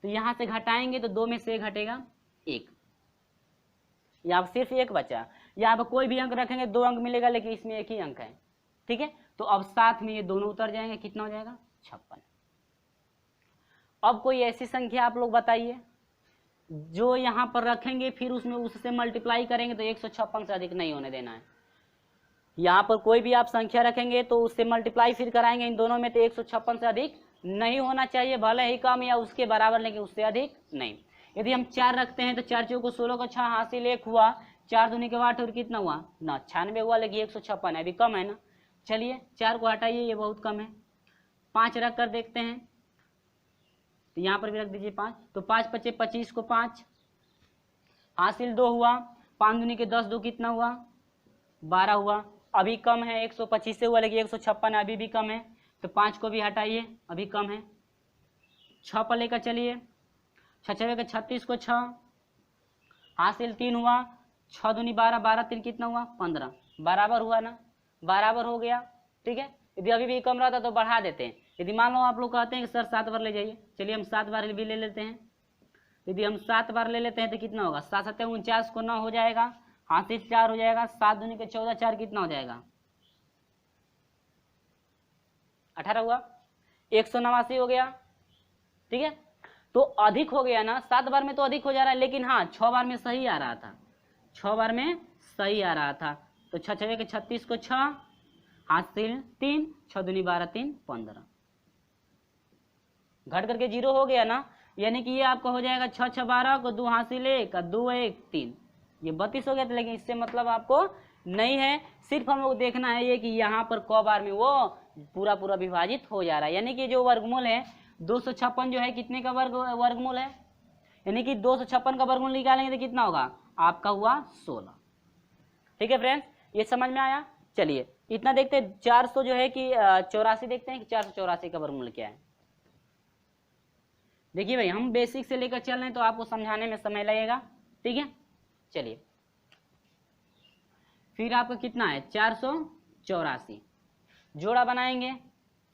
तो यहाँ से घटाएंगे तो 2 में से घटेगा 1, यहाँ पर सिर्फ 1 बचा। यहाँ पर कोई भी अंक रखेंगे 2 अंक मिलेगा, लेकिन इसमें 1 ही अंक है, ठीक है। तो अब साथ में ये दोनों उतर जाएंगे, कितना हो जाएगा 56। अब कोई ऐसी संख्या आप लोग बताइए जो यहाँ पर रखेंगे फिर उसमें उससे मल्टीप्लाई करेंगे तो 156 से अधिक नहीं होने देना है। यहाँ पर कोई भी आप संख्या रखेंगे तो उससे मल्टीप्लाई फिर कराएंगे इन दोनों में तो 156 से अधिक नहीं होना चाहिए, भले ही कम या उसके बराबर, लेकिन उससे अधिक नहीं। यदि हम 4 रखते हैं तो 4 चौको 16 का 6 हासिल 1 हुआ, 4 दूनी के 8 और कितना हुआ 96 हुआ, लेकिन 156 है, अभी कम है ना। चलिए 4 को हटाइए, ये बहुत कम है। 5 रख कर देखते हैं, तो यहाँ पर भी रख दीजिए 5, तो 5 5 25 को 5 हासिल 2 हुआ, 5 दूनी के 10, 2 कितना हुआ 12 हुआ, अभी कम है, 125 से हुआ, लेकिन 156 है, अभी भी कम है। तो 5 को भी हटाइए, अभी कम है। 6 पर लेकर चलिए, 6 छवे के 36 को 6 हासिल 3 हुआ, 6 दूनी 12, 12 3 कितना हुआ 15, बराबर हुआ ना, बराबर हो गया। ठीक है, यदि अभी भी कम रहता तो बढ़ा देते हैं। यदि मान लो आप लोग कहते हैं कि सर 7 बार ले जाइए, चलिए हम 7 बार भी ले लेते हैं। यदि हम 7 बार ले लेते हैं तो कितना होगा, 7 7 49 को 9 हो जाएगा, हासिल 4 हो जाएगा, 7 दूनी के 14, 4 कितना हो जाएगा 18 हुआ, 189 हो गया। ठीक है, तो अधिक हो गया ना, 7 बार में तो अधिक हो जा रहा है, लेकिन हाँ 6 बार में सही आ रहा था, 6 बार में सही आ रहा था। तो 6 छवे के 36 को 6 हासिल 3, 6 दूनी 12 3 15, घट करके 0 हो गया ना, यानी कि ये आपका हो जाएगा 6 6 12 को 2 हासिल 1 2 1 3, ये 32 हो गया था। लेकिन इससे मतलब आपको नहीं है, सिर्फ हम लोग देखना है ये कि यहाँ पर क बार में वो पूरा पूरा विभाजित हो जा रहा है, यानी कि जो वर्गमूल है 256 जो है कितने का वर्गमूल है, यानी कि 256 का वर्गमूल निकालेंगे तो कितना होगा आपका हुआ 16। ठीक है फ्रेंड्स, ये समझ में आया। चलिए इतना देखते हैं, 400 जो है कि 84 देखते हैं कि 484 का वर्गमूल क्या है। देखिए भाई, हम बेसिक से लेकर चल रहे हैं तो आपको समझाने में समय लगेगा। ठीक है, चलिए फिर आपका कितना है 484, जोड़ा बनाएंगे,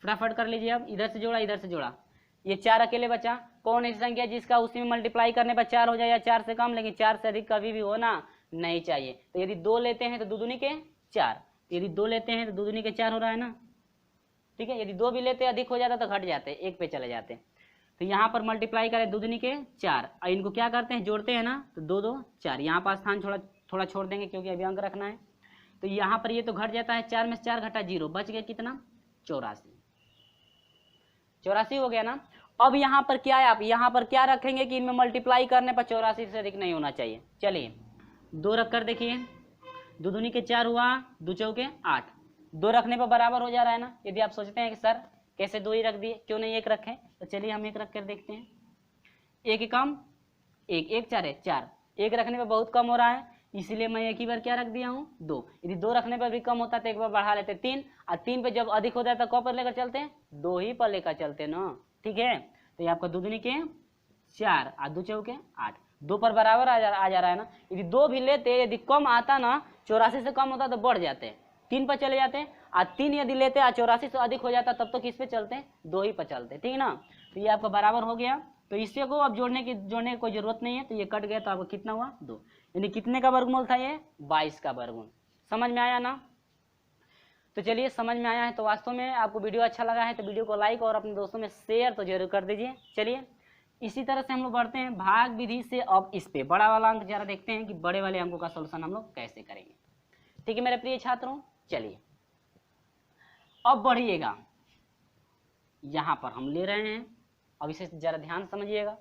फटाफट कर लीजिए। अब इधर से जोड़ा इधर से जोड़ा, ये 4 अकेले बचा, कौन ऐसी संख्या जिसका उसी में मल्टीप्लाई करने पर 4 हो जाए या 4 से कम, लेकिन 4 से अधिक कभी भी होना नहीं चाहिए। तो यदि 2 लेते हैं तो 2 दूनी के 4, यदि 2 लेते हैं तो 2 दूनी के 4 हो रहा है ना। ठीक है, यदि 2 भी लेते अधिक हो जाता तो घट जाते, 1 पे चले जाते। तो यहाँ पर मल्टीप्लाई करें 2 दूनी के 4, और इनको क्या करते हैं जोड़ते हैं ना, तो 2 2 4, यहाँ पर स्थान थोड़ा छोड़ देंगे क्योंकि अभी अंक रखना है। तो यहाँ पर ये तो घट जाता है, 4 में से 4 घटा 0, बच गया कितना 84 हो गया ना। अब यहाँ पर क्या है, आप यहाँ पर क्या रखेंगे कि इनमें मल्टीप्लाई करने पर 84 से अधिक नहीं होना चाहिए। चलिए 2 रख कर देखिए, 2 दूनी के 4 हुआ, 2 चौके 8, 2 रखने पर बराबर हो जा रहा है ना। यदि आप सोचते हैं कि सर कैसे 2 ही रख दिए, क्यों नहीं 1 रखें, तो चलिए हम 1 रख कर देखते हैं। 1 कम 1, 1 4 है 4, 1 रखने पर बहुत कम हो रहा है, इसलिए मैं एक ही बार क्या रख दिया हूँ 2। यदि 2 रखने पर भी कम होता तो एक बार बढ़ा लेते 3, और 3 पे जब अधिक होता है तो कौन पर लेकर चलते हैं 2 ही पर लेकर चलते ना। ठीक है, तो ये आपका 2 दूनी के 4 और 2 चौके 8, 2 पर बराबर आ जा रहा है ना। यदि 2 भी लेते, यदि कम आता ना 84 से कम होता तो बढ़ जाते, 3 पर चले जाते, और 3 यदि लेते और 84 से अधिक हो जाता तब तो किस पे चलते हैं 2 ही पर चलते। ठीक है ना, तो ये आपका बराबर हो गया। तो इससे को अब जोड़ने की कोई जरूरत नहीं है, तो ये कट गया, तो आपको कितना हुआ 2, यानी कितने का वर्गमूल था ये 22 का वर्गमूल। समझ में आया ना। तो चलिए समझ में आया है तो वास्तव में आपको वीडियो अच्छा लगा है तो वीडियो को लाइक और अपने दोस्तों में शेयर तो जरूर कर दीजिए। चलिए इसी तरह से हम लोग बढ़ते हैं भाग विधि से। अब इस पे बड़ा वाला अंक जरा देखते हैं कि बड़े वाले अंकों का सोल्यूशन हम लोग कैसे करेंगे। ठीक है मेरे प्रिय छात्रों, चलिए अब बढ़िएगा, यहां पर हम ले रहे हैं, अब इसे जरा ध्यान समझिएगा।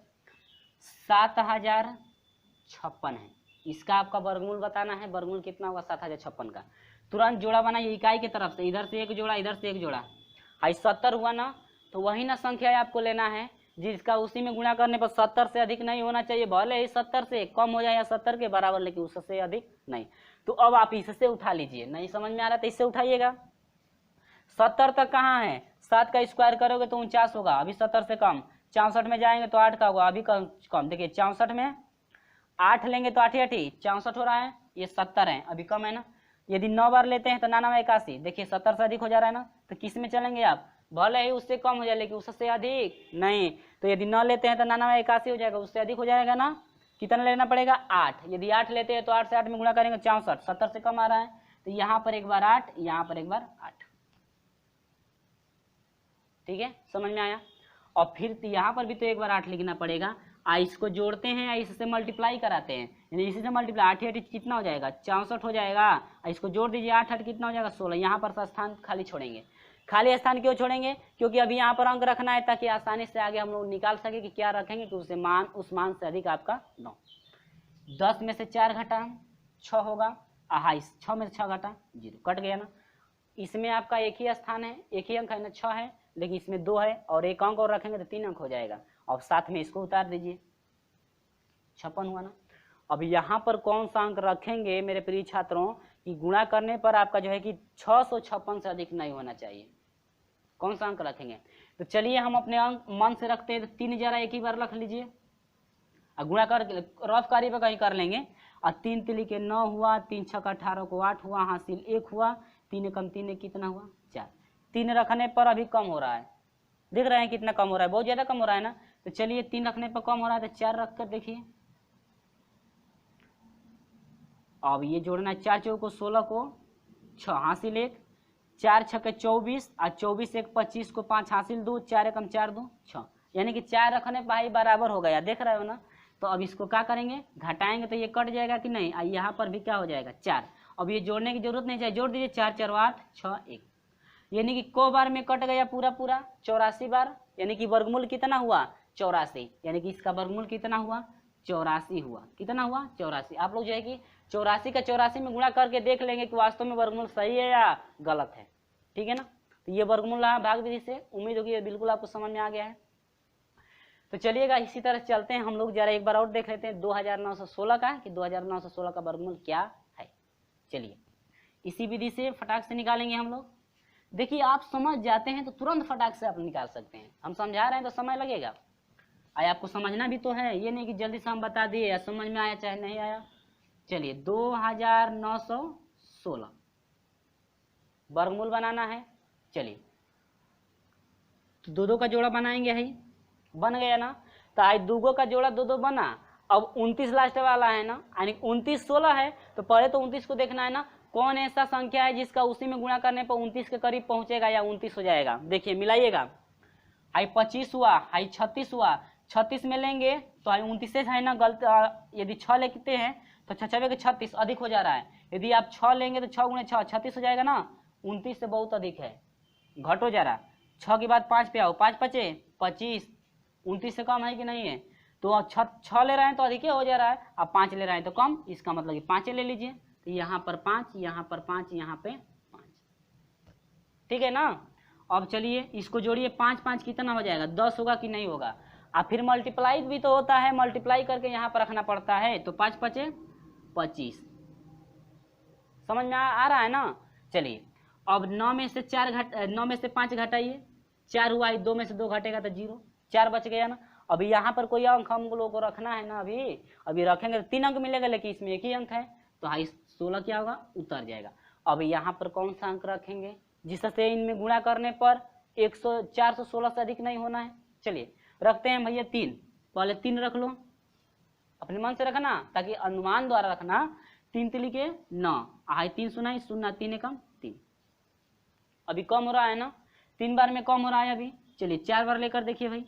7056 है, इसका आपका वर्गमूल बताना है। वर्गमूल कितना होगा 7056 का। तुरंत जोड़ा बनाइए इकाई की तरफ से, इधर से एक जोड़ा इधर से एक जोड़ा, हाई 70 हुआ ना, तो वही ना संख्या आपको लेना है जिसका उसी में गुणा करने पर 70 से अधिक नहीं होना चाहिए, भले ही 70 से कम हो जाए या 70 के बराबर, लेकिन उससे अधिक नहीं। तो अब आप इससे उठा लीजिए, नहीं समझ में आ रहा तो इससे उठाइएगा। 70 तक कहाँ है, 7 का स्क्वायर करोगे तो 49 होगा, अभी 70 से कम। 64 में जाएंगे तो 8 का होगा, अभी कम। देखिए 64 में 8 लेंगे तो 8 8 64 हो रहा है, ये 70 है, अभी कम है ना। यदि 9 बार लेते हैं तो 99 81, देखिए 70 से अधिक हो जा रहा है ना, तो किस में चलेंगे आप, भले ही उससे कम हो जाए लेकिन उससे अधिक नहीं। तो यदि 9 लेते हैं तो 99 81 हो जाएगा, उससे अधिक हो जाएगा ना। कितना लेना पड़ेगा 8, यदि 8 लेते हैं तो 8 से 8 में गुणा करेंगे 64, 70 से कम आ रहा है, तो यहाँ पर एक बार 8, यहाँ पर एक बार 8। ठीक है, समझ में आया। और फिर यहाँ पर भी तो एक बार 8 लिखना पड़ेगा, इसको जोड़ते हैं इससे मल्टीप्लाई कराते हैं, यानी इसी से मल्टीप्लाई 8 8 कितना हो जाएगा 64 हो जाएगा, इसको जोड़ दीजिए 8 8 कितना हो जाएगा 16। यहाँ पर स्थान खाली छोड़ेंगे। खाली स्थान क्यों छोड़ेंगे, क्योंकि अभी यहाँ पर अंक रखना है ताकि आसानी से आगे हम लोग निकाल सके कि क्या रखेंगे कि उस मान से अधिक आपका 9। 10 में से 4 घटा 6 होगा, 6 में से 6 घटा 0, कट गया ना। इसमें आपका एक ही स्थान है, एक ही अंक है ना 6 है, लेकिन इसमें 2 है और एक अंक और रखेंगे तो 3 अंक हो जाएगा, और साथ में इसको उतार दीजिए, 56 हुआ ना। अब यहाँ पर कौन सा अंक रखेंगे मेरे प्रिय छात्रों कि गुणा करने पर आपका जो है कि 656 से अधिक नहीं होना चाहिए। कौन सा अंक रखेंगे? तो चलिए हम अपने अंक मन से रखते हैं, तो 3 जरा एक ही बार रख लीजिए, और गुणा कर रफ कार्य पर कहीं कर लेंगे। और 3 तिली के 9 हुआ, 3 छक्का 18 को 8 हुआ, हासिल 1 हुआ, 3 एकम 3 कितना हुआ 4। 3 रखने पर अभी कम हो रहा है, देख रहे हैं कितना कम हो रहा है, बहुत ज्यादा कम हो रहा है ना। तो चलिए 3 रखने पर कम हो रहा है, तो 4 रख कर देखिए। अब ये जोड़ना है, 4 चौको 16 को 6 हासिल 1, 4 छक्के 24 और 24 एक 25 को 5 हासिल 2, 4 एकम 4 2 6, यानी कि 4 रखने पर भाई बराबर हो गया, देख रहे हो ना। तो अब इसको क्या करेंगे, घटाएंगे तो ये कट जाएगा कि नहीं, और यहाँ पर भी क्या हो जाएगा 4। अब ये जोड़ने की जरूरत नहीं चाहिए, जोड़ दीजिए, 4 4 8 6 1, यानी कि को बार में कट गया पूरा पूरा 84 बार, यानी कि वर्गमूल कितना हुआ 84, यानी कि इसका वर्गमूल कितना हुआ 84 हुआ, कितना हुआ 84। आप लोग जो है कि 84 का 84 में गुणा करके देख लेंगे कि वास्तव में वर्गमूल सही है या गलत है, ठीक है ना। तो ये वर्गमूल रहा भाग विधि से, उम्मीद होगी बिल्कुल आपको समझ में आ गया है। तो चलिएगा इसी तरह चलते हैं हम लोग, जरा एक बार और देख लेते हैं 2916 का, कि 2916 का वर्गमूल क्या है। चलिए इसी विधि से फटाक से निकालेंगे हम लोग। देखिए आप समझ जाते हैं तो तुरंत फटाक से आप निकाल सकते हैं, हम समझा रहे हैं तो समय लगेगा, आया आपको समझना भी तो है, ये नहीं कि जल्दी से हम बता दिए या समझ में आया चाहे नहीं आया। चलिए 2916 वर्गमूल बनाना है। चलिए तो 2 2 का जोड़ा बनाएंगे, है बन गया ना। तो आज 2 का जोड़ा 2 2 बना, अब 29 लास्ट वाला है ना, यानी 29 16 है, तो पहले तो 29 को देखना है ना, कौन ऐसा संख्या है जिसका उसी में गुणा करने पर 29 के करीब पहुंचेगा या 29 हो जाएगा। देखिए मिलाइएगा, आई 25 हुआ, आई 36 हुआ, 36 में लेंगे तो आई 29 है ना, गलत यदि 6 लेते हैं तो 6 के 36 अधिक हो जा रहा है, यदि आप 6 लेंगे तो 6 गुणे 6 36 हो जाएगा ना, 29 से बहुत अधिक है, घट हो जा रहा है। 6 के बाद 5 पे आओ, 5 पचे 25, 29 से कम है कि नहीं है, तो 6 ले रहे हैं तो अधिक हो जा रहा है, अब 5 ले रहे हैं तो कम, इसका मतलब कि 5 ले लीजिए, तो यहाँ पर 5, यहाँ पर 5, यहाँ पे 5, ठीक है ना। अब चलिए इसको जोड़िए, 5 5 कितना हो जाएगा 10 होगा कि नहीं होगा, और फिर मल्टीप्लाई भी तो होता है, मल्टीप्लाई करके यहाँ पर रखना पड़ता है, तो 5 पचे 25, समझ में आ रहा है ना। चलिए अब 9 में से 5 घटाइए, 4 हुआ, 2 में से 2 घटेगा तो 0, 4 बच गया ना। अभी यहाँ पर कोई अंक हम लोगों को रखना है ना, अभी रखेंगे तो 3 अंक मिलेगा, लेकिन इसमें एक ही अंक है, तो 16 क्या होगा उतर जाएगा। अब यहाँ पर कौन सा अंक रखेंगे जिससे इनमें गुणा करने पर 416 से अधिक नहीं होना है। चलिए रखते हैं भैया 3, पहले 3 रख लो, अपने मन से रखना ताकि अनुमान द्वारा रखना। 3 तिली के 9, आई 3 सुनाई 0 3 एकम 3, अभी कम हो रहा है ना, 3 बार में कम हो रहा है अभी। चलिए 4 बार लेकर देखिए भाई,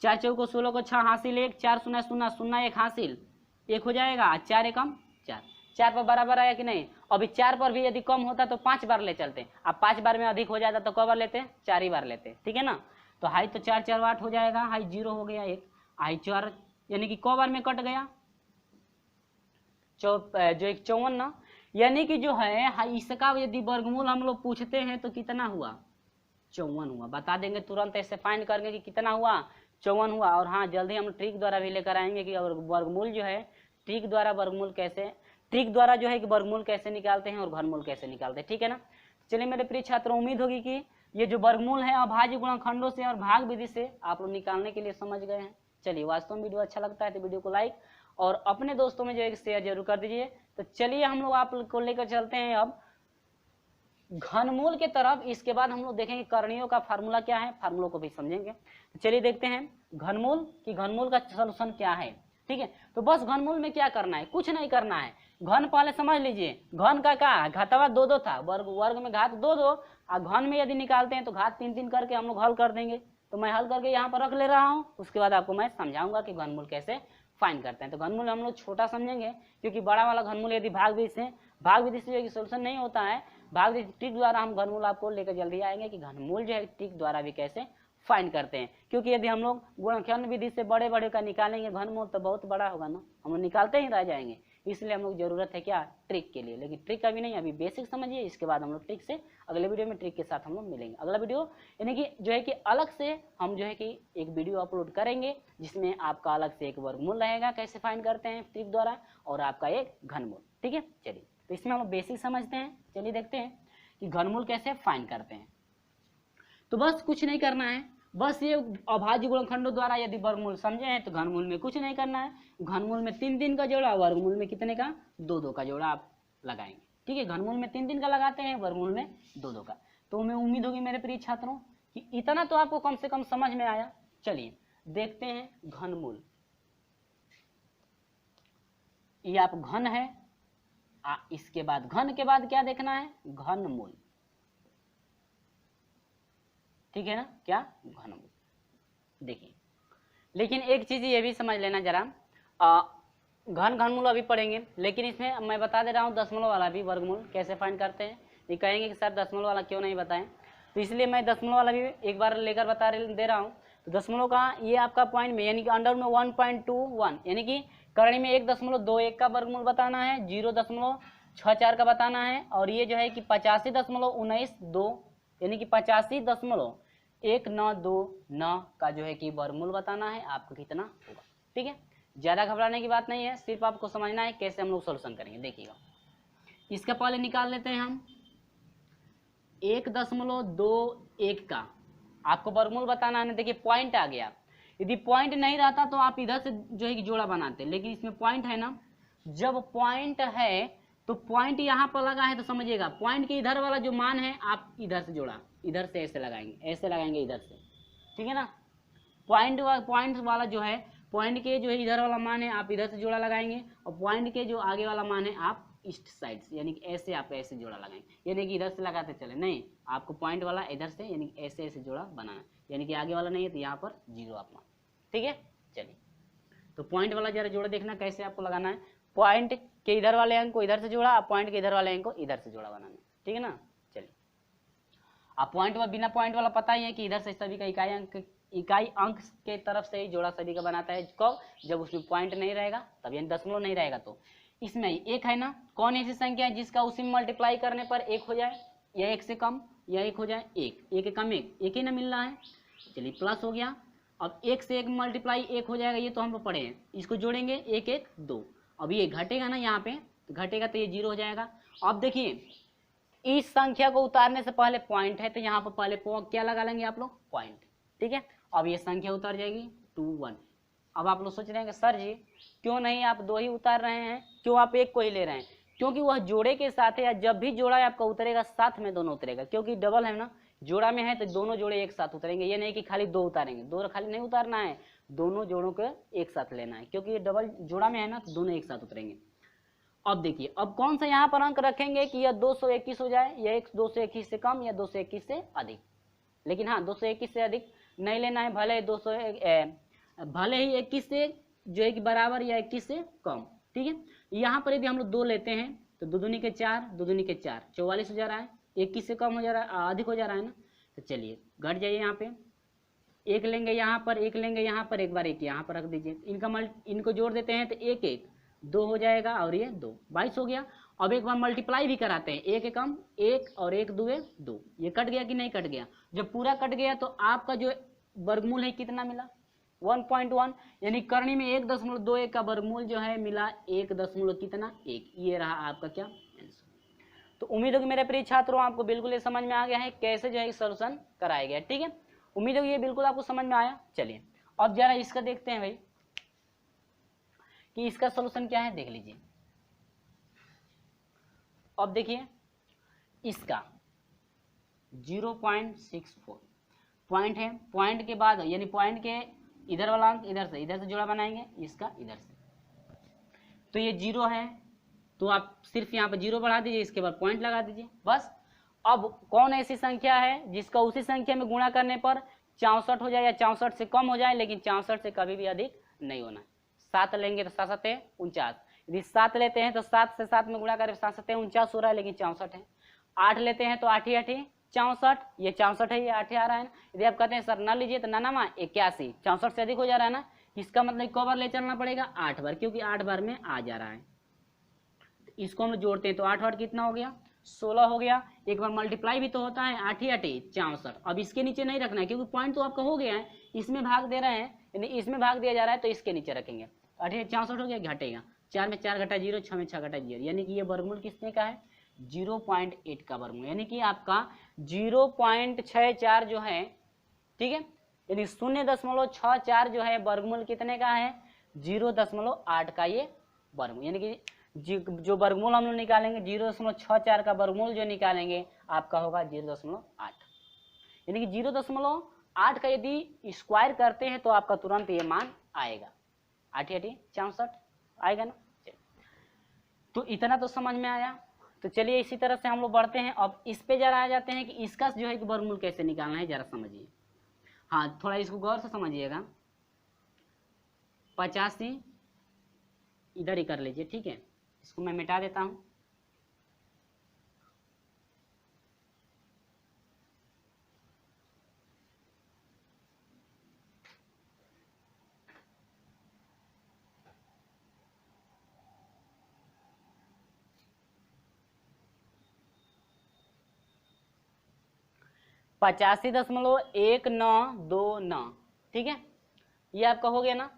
4 चौको 16 को 6 हासिल 1, 4 0 0 0 1 हासिल 1 हो जाएगा, 4 एकम 4, 4 पर बराबर आया कि नहीं। अभी 4 पर भी यदि कम होता तो 5 बार ले चलते, अब 5 बार में अधिक हो जाता तो कब बार लेते 4 ही बार लेते, ठीक है ना। तो हाई तो 4 4 8 हो जाएगा, हाई 0 हो गया 1, हाई 4, यानी कि कौ बार में कट गया जो 54 ना, यानी कि जो है इसका यदि वर्गमूल हम लोग पूछते हैं तो कितना हुआ 54 हुआ, बता देंगे तुरंत ऐसे फाइंड करके कि कितना हुआ 54 हुआ। और हाँ जल्दी हम ट्रिक द्वारा भी लेकर आएंगे कि वर्गमूल जो है ट्रिक द्वारा वर्गमूल कैसे, ट्रिक द्वारा जो है कि वर्गमूल कैसे निकालते हैं और घनमूल कैसे निकालते हैं, ठीक है ना। चलिए मेरे प्रिय छात्रों, उम्मीद होगी कि ये जो वर्गमूल है अभाज्य गुणनखंडों से और भाग विधि से आप लोग निकालने के लिए समझ गए हैं। चलिए वास्तव में वीडियो अच्छा लगता है तो वीडियो को लाइक और अपने दोस्तों में जो है शेयर जरूर कर दीजिए। तो चलिए हम लोग आप को लेकर चलते हैं अब घनमूल के तरफ। इसके बाद हम लोग देखेंगे करणीयों का फार्मूला क्या है, फार्मूलों को भी समझेंगे। तो चलिए देखते हैं घनमूल कि घनमूल का सलूशन क्या है, ठीक है। तो बस घनमूल में क्या करना है, कुछ नहीं करना है। घन पहले समझ लीजिए, घन का क्या घातवा 2 2 था, वर्ग में घात 2 2, और घन में यदि निकालते हैं तो घात 3 3 करके हम लोग हल कर देंगे। तो मैं हल करके यहाँ पर रख ले रहा हूँ, उसके बाद आपको मैं समझाऊंगा कि घनमूल कैसे फाइंड करते हैं। तो घनमूल हम लोग छोटा समझेंगे, क्योंकि बड़ा वाला घनमूल यदि भाग विधि से जो सोल्यूशन नहीं होता है, भाग विधि ट्रिक द्वारा हम घनमूल आपको लेकर जल्दी आएंगे कि घनमूल जो है ट्रिक द्वारा भी कैसे फाइंड करते हैं। क्योंकि यदि हम लोग गुणनखंड विधि से बड़े बड़े का निकालेंगे घनमूल तो बहुत बड़ा होगा ना, हम लोग निकालते ही रह जाएंगे। इसलिए हम लोग जरूरत है क्या ट्रिक के लिए, लेकिन ट्रिक अभी नहीं, अभी बेसिक समझिए, इसके बाद हम लोग ट्रिक से अगले वीडियो में ट्रिक के साथ हम लोग मिलेंगे। अगला वीडियो यानी कि जो है कि अलग से हम जो है कि एक वीडियो अपलोड करेंगे जिसमें आपका अलग से एक वर्गमूल रहेगा कैसे फाइंड करते हैं ट्रिक द्वारा, और आपका एक घनमूल, ठीक है। चलिए। तो इसमें हम लोग बेसिक समझते हैं। चलिए देखते हैं कि घनमूल कैसे फाइंड करते हैं। तो बस कुछ नहीं करना है, बस ये अभाज्य गुणनखंडों द्वारा यदि वर्गमूल समझे हैं तो घनमूल में कुछ नहीं करना है। घनमूल में 3 3 का जोड़ा, वर्गमूल में कितने का, 2 2 का जोड़ा आप लगाएंगे। ठीक है, घनमूल में 3 3 का लगाते हैं, वर्गमूल में 2 2 का। तो हमें उम्मीद होगी मेरे प्रिय छात्रों कि इतना तो आपको कम से कम समझ में आया। चलिए देखते हैं घनमूल। ये आप घन है, इसके बाद घन के बाद क्या देखना है, घनमूल। ठीक है ना, क्या, घनमूल। देखिए लेकिन एक चीज ये भी समझ लेना जरा, घनमूल अभी पढ़ेंगे, लेकिन इसमें मैं बता दे रहा हूँ दशमलव वाला भी वर्गमूल कैसे फाइंड करते हैं। ये कहेंगे कि सर दशमलव वाला क्यों नहीं बताएं, तो इसलिए मैं दशमलव वाला भी एक बार लेकर दे रहा हूँ। तो दशमलव का ये आपका पॉइंट में यानी कि अंडर में 1.21 यानी कि करणी में 1.21 का वर्गमूल बताना है, 0.64 का बताना है, और ये जो है कि 85.192 यानी कि 85.1929 का जो है कि वर्गमूल बताना है आपको कितना होगा। ठीक है, ज्यादा घबराने की बात नहीं है, सिर्फ आपको समझना है कैसे हम लोग सोल्यूशन करेंगे। देखिएगा इसका पहले निकाल लेते हैं हम 1.21 का आपको वर्गमूल बताना है ना। देखिए पॉइंट आ गया, यदि पॉइंट नहीं रहता तो आप इधर से जो है कि जोड़ा बनाते, लेकिन इसमें पॉइंट है ना। जब पॉइंट है तो पॉइंट यहाँ पर लगा है तो समझिएगा पॉइंट के इधर वाला जो मान है आप इधर से जोड़ा, इधर से ऐसे लगाएंगे इधर से। ठीक है ना, पॉइंट वाला जो है, पॉइंट के जो है इधर वाला मान है आप इधर से जोड़ा लगाएंगे, और पॉइंट के जो आगे वाला मान है आप ईस्ट साइड से यानी कि ऐसे आप ऐसे जोड़ा लगाएंगे, यानी कि इधर से लगाते चले, नहीं आपको पॉइंट वाला इधर से यानी कि ऐसे ऐसे जोड़ा बनाना, यानी कि आगे वाला नहीं है तो यहाँ पर 0 आप मान। ठीक है, चलिए तो पॉइंट वाला जरा जोड़ा देखना कैसे आपको लगाना है। पॉइंट के इधर वाले अंक को इधर से जोड़ा, पॉइंट के इधर वाले अंक को इधर से जोड़ा बनाना। ठीक है ना, चलिए आप पॉइंट वाला बिना पॉइंट वाला पता ही है कि इधर से सभी का इकाई अंक के तरफ से ही जोड़ा सभी का बनाता है। कब, जब उसमें पॉइंट नहीं रहेगा तब, यानी दशमलव नहीं रहेगा। तो इसमें एक है ना, कौन ऐसी संख्या है जिसका उसी में मल्टीप्लाई करने पर 1 हो जाए, या 1 से कम, या 1 हो जाए, 1 कम 1 ही ना मिल रहा है। चलिए प्लस हो गया, अब 1 से 1 मल्टीप्लाई 1 हो जाएगा, ये तो हम लोग पढ़े हैं। इसको जोड़ेंगे 1 1 2, अब ये घटेगा ना यहाँ पे, तो घटेगा तो ये 0 हो जाएगा। अब देखिए इस संख्या को उतारने से पहले पॉइंट है तो यहाँ पर पहले क्या लगा लेंगे आप लोग, पॉइंट। ठीक है, अब ये संख्या उतर जाएगी 2 1। अब आप लोग सोच रहे हैं कि सर जी क्यों नहीं आप 2 ही उतार रहे हैं, क्यों आप 1 को ही ले रहे हैं, क्योंकि वह जोड़े के साथ है, या जब भी जोड़ा आपका उतरेगा साथ में दोनों उतरेगा, क्योंकि डबल है ना, जोड़ा में है तो दोनों जोड़े एक साथ उतरेंगे। ये नहीं कि खाली 2 उतारेंगे, 2 खाली नहीं उतारना है, दोनों जोड़ों को एक साथ लेना है, क्योंकि ये डबल जोड़ा में है ना तो दोनों एक साथ उतरेंगे। अब देखिए अब कौन सा यहाँ पर अंक रखेंगे कि यह 221 हो जाए, या 221 से कम, या 221 से अधिक। लेकिन हाँ 221 से अधिक नहीं लेना है, भले ही 21 से जो है कि बराबर या 21 से कम। ठीक है, यहाँ पर यदि हम लोग 2 लेते हैं तो 2 दूनी के 4, 2 दूनी के 4, 44 हो जा रहा है, 21 से कम हो जा रहा है, अधिक हो जा रहा है ना। तो चलिए घट जाइए, यहाँ पे 1 लेंगे, यहाँ पर 1 लेंगे, यहाँ पर एक बार 1 यहाँ पर रख दीजिए, इनको जोड़ देते हैं तो 1 1 2 हो जाएगा, और ये 2 22 हो गया। अब एक बार मल्टीप्लाई भी कराते हैं, 1 एकम 1 और 1 2 2, ये कट गया कि नहीं कट गया। जब पूरा कट गया तो आपका जो वर्गमूल है कितना मिला, 1.1, यानी करणी में 1.21 का वर्गमूल जो है मिला 1.1। ये रहा आपका क्या आंसर। तो उम्मीद होगी मेरे प्रिय छात्रों आपको बिल्कुल ये समझ में आ गया है कैसे जो है सॉल्यूशन कराया गया। ठीक है, उम्मीद होगी ये बिल्कुल आपको समझ में आया। चलिए अब जरा इसका देखते हैं भाई कि इसका सॉल्यूशन क्या है, देख लीजिए। अब देखिए इसका 0.64 पॉइंट है, पॉइंट के बाद यानी पॉइंट के इधर वाला अंक इधर से जोड़ा बनाएंगे, इसका इधर से, तो ये 0 है, तो आप सिर्फ यहाँ पर 0 बढ़ा दीजिए, इसके बाद पॉइंट लगा दीजिए बस। अब कौन ऐसी संख्या है जिसका उसी संख्या में गुणा करने पर 64 हो जाए, या 64 से कम हो जाए, लेकिन 64 से कभी भी अधिक नहीं होना। 7 लेंगे तो 7 7 49, यदि 7 लेते हैं तो 7 से 7 में गुणा करें 7 7 49 हो रहा है, लेकिन 64 है। 8 लेते हैं तो 8 8 64, ये 64 है, ये 8 आ रहा है ना। यदि आप कहते हैं सर ना लीजिए तो ना 81, 64 से अधिक हो जा रहा है ना, इसका मतलब क बार ले चलना पड़ेगा 8 बार, क्योंकि 8 बार में आ जा रहा है। इसको हम जोड़ते हैं तो 8 8 कितना हो गया, 16 हो गया। एक बार मल्टीप्लाई भी तो होता है, 8 8 64। अब इसके नीचे नहीं रखना है क्योंकि पॉइंट तो आपका हो गया है, इसमें भाग दे रहे हैं, यानी इसमें भाग दिया जा रहा है तो इसके नीचे रखेंगे। 8 8 64 हो गया, घटेगा 4 में 4 घटा 0, 6 में 6 घटा 0, यानी कि ये वर्गमूल किसने का है 0.8 का वर्गमूल, यानी कि आपका 0.64 जो है, ठीक है, यानी 0.64 जो है वर्गमूल कितने का है 0.8 का ये वर्गमूल, यानी कि जो वर्गमूल हम लोग निकालेंगे 0.64 का वर्गमूल जो निकालेंगे आपका होगा 0.8, यानी कि 0.8 का यदि स्क्वायर करते हैं तो आपका तुरंत ये मान आएगा 8×8 = 64 आएगा ना। तो इतना तो समझ में आया। तो चलिए इसी तरह से हम लोग बढ़ते हैं, अब इस पे जरा आ जाते हैं कि इसका जो है कि वर्गमूल कैसे निकालना है, जरा समझिए। हाँ थोड़ा इसको गौर से समझिएगा। 85 इधर ही कर लीजिए, ठीक है, इसको मैं मिटा देता हूँ। पचासी 0.1929, ठीक है, ये आपका हो गया ना।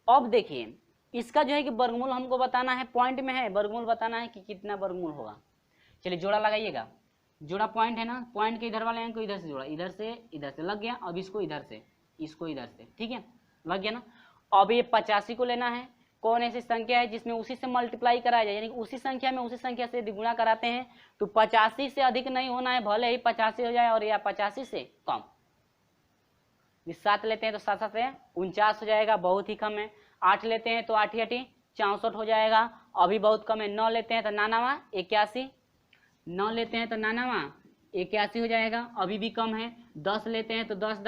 अब देखिए इसका जो है कि वर्गमूल हमको बताना है, पॉइंट में है वर्गमूल बताना है कि कितना वर्गमूल होगा। चलिए जोड़ा लगाइएगा, जोड़ा पॉइंट है ना, पॉइंट के इधर वाले अंक को इधर से जोड़ा, इधर से लग गया। अब इसको इधर से, इसको इधर से, ठीक है, लग गया ना। अब ये 85 को लेना है, कौन ऐसी संख्या है जिसमें उसी से मल्टीप्लाई कराया जाए, यानी कि उसी संख्या में उसी संख्या से गुणा कराते हैं। तो 85 से अधिक नहीं होना है, भले ही 85 हो जाए और या 85 से कम। 7 लेते हैं तो 7 से 49 हो जाएगा, बहुत ही कम है। 8 लेते हैं तो 8 × 8 = 64 हो जाएगा, अभी बहुत कम है। 9 लेते हैं तो 9 × 81, 9 लेते हैं तो 9 × 81 हो जाएगा, अभी भी कम है। 10 लेते हैं तो 10 ×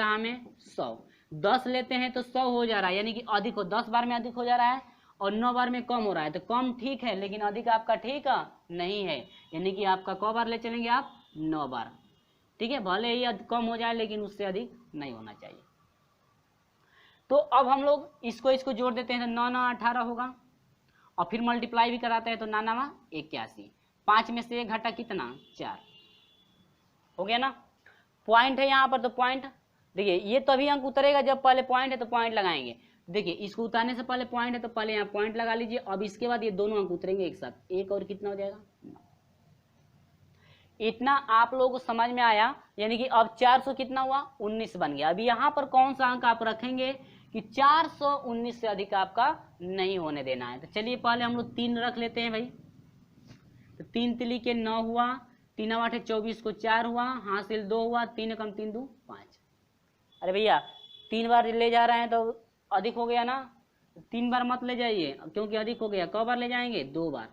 100, 10 लेते हैं तो 100 हो जा रहा है, यानी कि अधिक हो, 10 बार में अधिक हो जा रहा है और 9 बार में कम हो रहा है। तो कम ठीक है लेकिन अधिक आपका ठीक नहीं है, यानी कि आपका क बार ले चलेंगे आप 9 बार, ठीक है, भले ही कम हो जाए लेकिन उससे अधिक नहीं होना चाहिए। तो अब हम लोग इसको जोड़ देते हैं तो 9 × 9 = 18 होगा, और फिर मल्टीप्लाई भी कराते हैं तो 9 × 9 = 81, 5 में से 1 घटा कितना 4 हो गया ना। पॉइंट है यहाँ पर, तो पॉइंट देखिए ये तभी अंक उतरेगा जब पहले पॉइंट है तो पॉइंट लगाएंगे। देखिए इसको उतारने से पहले पॉइंट है तो पहले यहाँ पॉइंट लगा लीजिए, अब इसके बाद ये दोनों अंक उतरेंगे एक साथ, एक और कितना हो जाएगा 9। इतना आप लोगों को समझ में आया, यानी कि अब 400 कितना हुआ 19 बन गया। अभी यहाँ पर कौन सा अंक आप रखेंगे कि 419 से अधिक आपका नहीं होने देना है। तो चलिए पहले हम लोग 3 रख लेते हैं भाई, तो 3 तिली के 9 हुआ, 3 × 8 = 24 को 4 हुआ, हासिल 2 हुआ, 3 × 3 = 2 5। अरे भैया 3 बार ले जा रहे हैं तो अधिक हो गया ना, 3 बार मत ले जाइए क्योंकि अधिक हो गया। कब बार ले जाएंगे 2 बार।